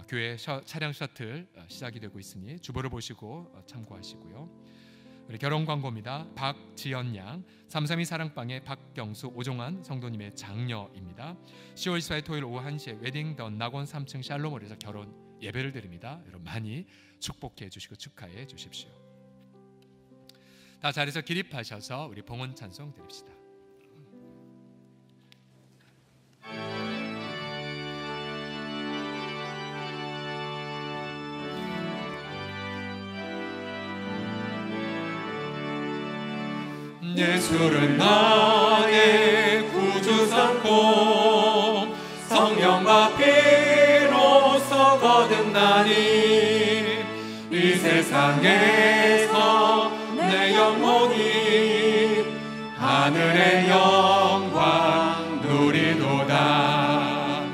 Speaker 2: 교회 차량 셔틀 시작이 되고 있으니 주보를 보시고 참고하시고요. 우리 결혼 광고입니다. 박지연 양 332 사랑방의 박경수 오종환 성도님의 장녀입니다. 10월 24일 토요일 오후 1시에 웨딩던 낙원 3층 샬롬홀에서 결혼 예배를 드립니다. 여러분 많이 축복해 주시고 축하해 주십시오. 다 자리에서 기립하셔서 우리 봉헌 찬송 드립시다. 예수를 나의 구주 삼고 성령과 피로써 거듭나니 이 세상에서 내 영혼이 하늘의 영광 누리도다.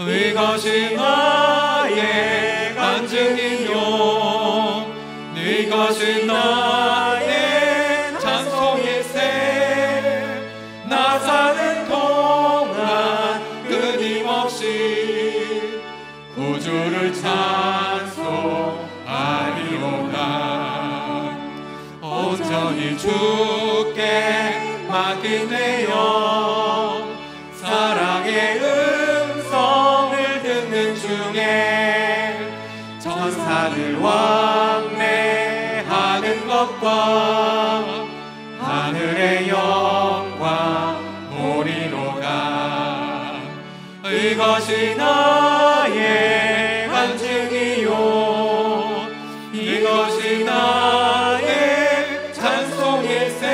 Speaker 2: 이것이 나의 간증이요 이것이 나의 구주를 찬송하리로다. 온전히 주께 맡긴 내 영, 사랑의 음성을 듣는 중에 천사들 왕래하는 것과 하늘의 영광 보리로다. 이것이 나의 간증이요, 이것이 나의 찬송일세.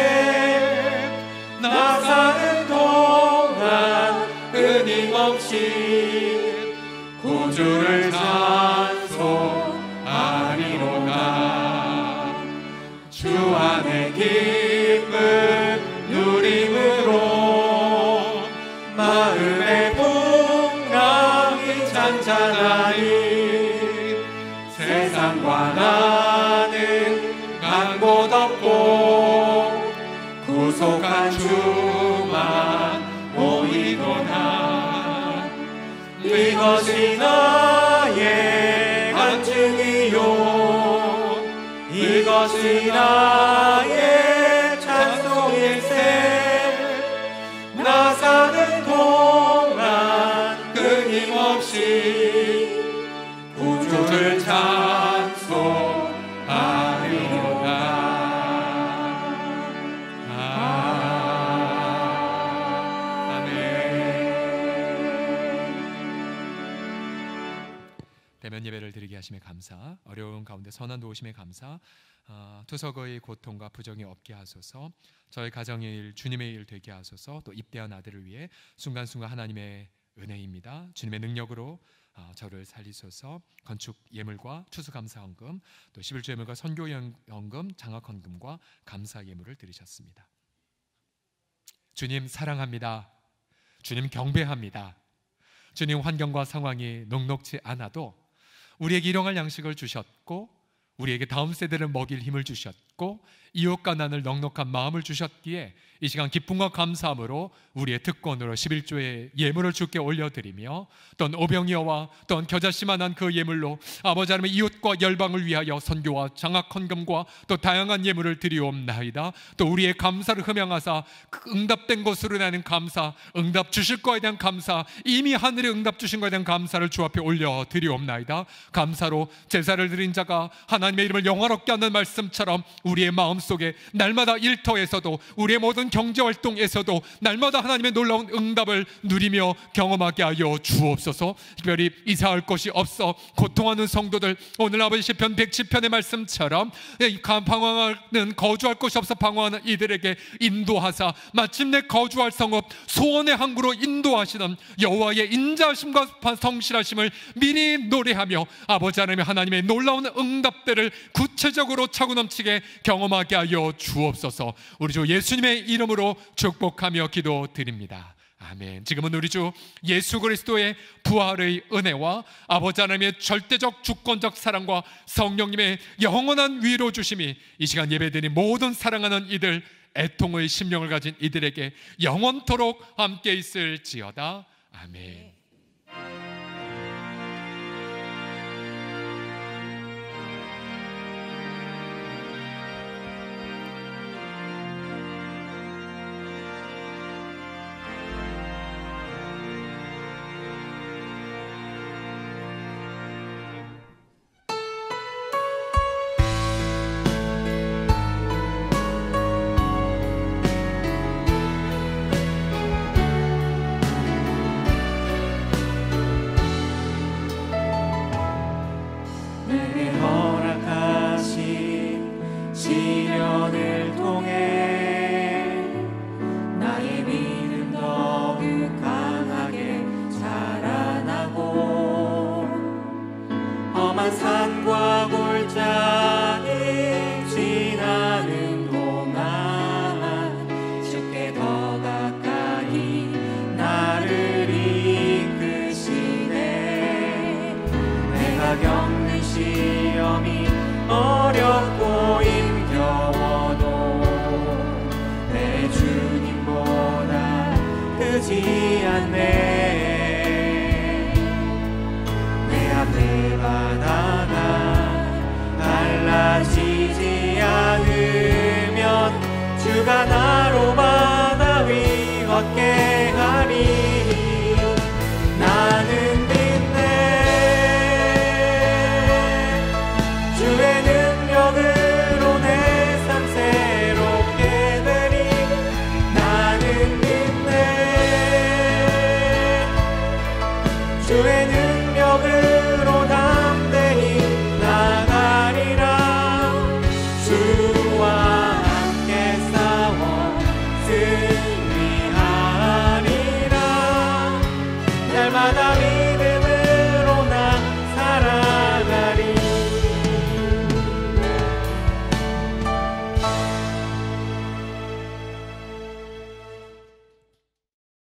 Speaker 2: 나 사는 동안 끊임없이 구주를 찬송하리로다. 주 안에 기쁨 누림으로 마음의 풍랑이 잔잔하니 세상과 나는 간곳 없고 구속한 주만 보이도다. 이것이 나의 간증이요, 이것이 나의 찬송일세. 나 사는 동안 끊임없이 구주를 찬송하리로다. 대면 예배를 드리게 하심에 감사, 어려운 가운데 선한 도우심에 감사, 투석의 고통과 부정이 없게 하소서. 저희 가정의 일, 주님의 일 되게 하소서. 또 입대한 아들을 위해 순간순간 하나님의 은혜입니다. 주님의 능력으로 저를 살리소서. 건축 예물과 추수감사헌금, 또 11조 예물과 선교연금, 장학헌금과 감사 예물을 드리셨습니다. 주님 사랑합니다. 주님 경배합니다. 주님 환경과 상황이 녹록지 않아도 우리에게 일용할 양식을 주셨고, 우리에게 다음 세대를 먹일 힘을 주셨고, 이웃과 나눌 넉넉한 마음을 주셨기에 이 시간 기쁨과 감사함으로 우리의 특권으로 11조의 예물을 주께 올려드리며, 또한 오병이어와 또한 겨자씨만한 그 예물로 아버지 하나님의 이웃과 열방을 위하여 선교와 장학헌금과 또 다양한 예물을 드리옵나이다. 또 우리의 감사를 흠양하사 그 응답된 것으로 나는 감사, 응답 주실 거에 대한 감사, 이미 하늘에 응답 주신 거에 대한 감사를 주 앞에 올려드리옵나이다. 감사로 제사를 드린 자가 하나님의 이름을 영화롭게 하는 말씀처럼 우리의 마음속에 날마다 일터에서도 우리의 모든 경제활동에서도 날마다 하나님의 놀라운 응답을 누리며 경험하게 하여 주옵소서. 특별히 이사할 곳이 없어 고통하는 성도들, 오늘 아버지 시편 110편의 말씀처럼 방황하는, 거주할 곳이 없어 방황하는 이들에게 인도하사 마침내 거주할 성읍 소원의 항구로 인도하시는 여호와의 인자하심과 성실하심을 미리 노래하며 아버지 하나님의 놀라운 응답들을 구체적으로 차고 넘치게 경험하게 하여 주옵소서. 우리 주 예수님의 이름으로 축복하며 기도드립니다. 아멘. 지금은 우리 주 예수 그리스도의 부활의 은혜와 아버지 하나님의 절대적 주권적 사랑과 성령님의 영원한 위로 주심이 이 시간 예배드린 모든 사랑하는 이들, 애통의 심령을 가진 이들에게 영원토록 함께 있을지어다. 아멘.
Speaker 1: 산과 골짜기 지나는 동안 주께 더 가까이 나를 이끄시네. 내가 겪는 시험이 어렵고 힘겨워도 내 주님보다 크지 않네. 내 때마다 나 달라지지 않으면 주가 나로 바다 위 걷게 하리. 나는 믿네. 주의 능력으로 내 삶 새롭게 되리. 나는 믿네. 주의 능력으로 담대히 나가리라. 주와 함께 싸워 승리하리라. 날마다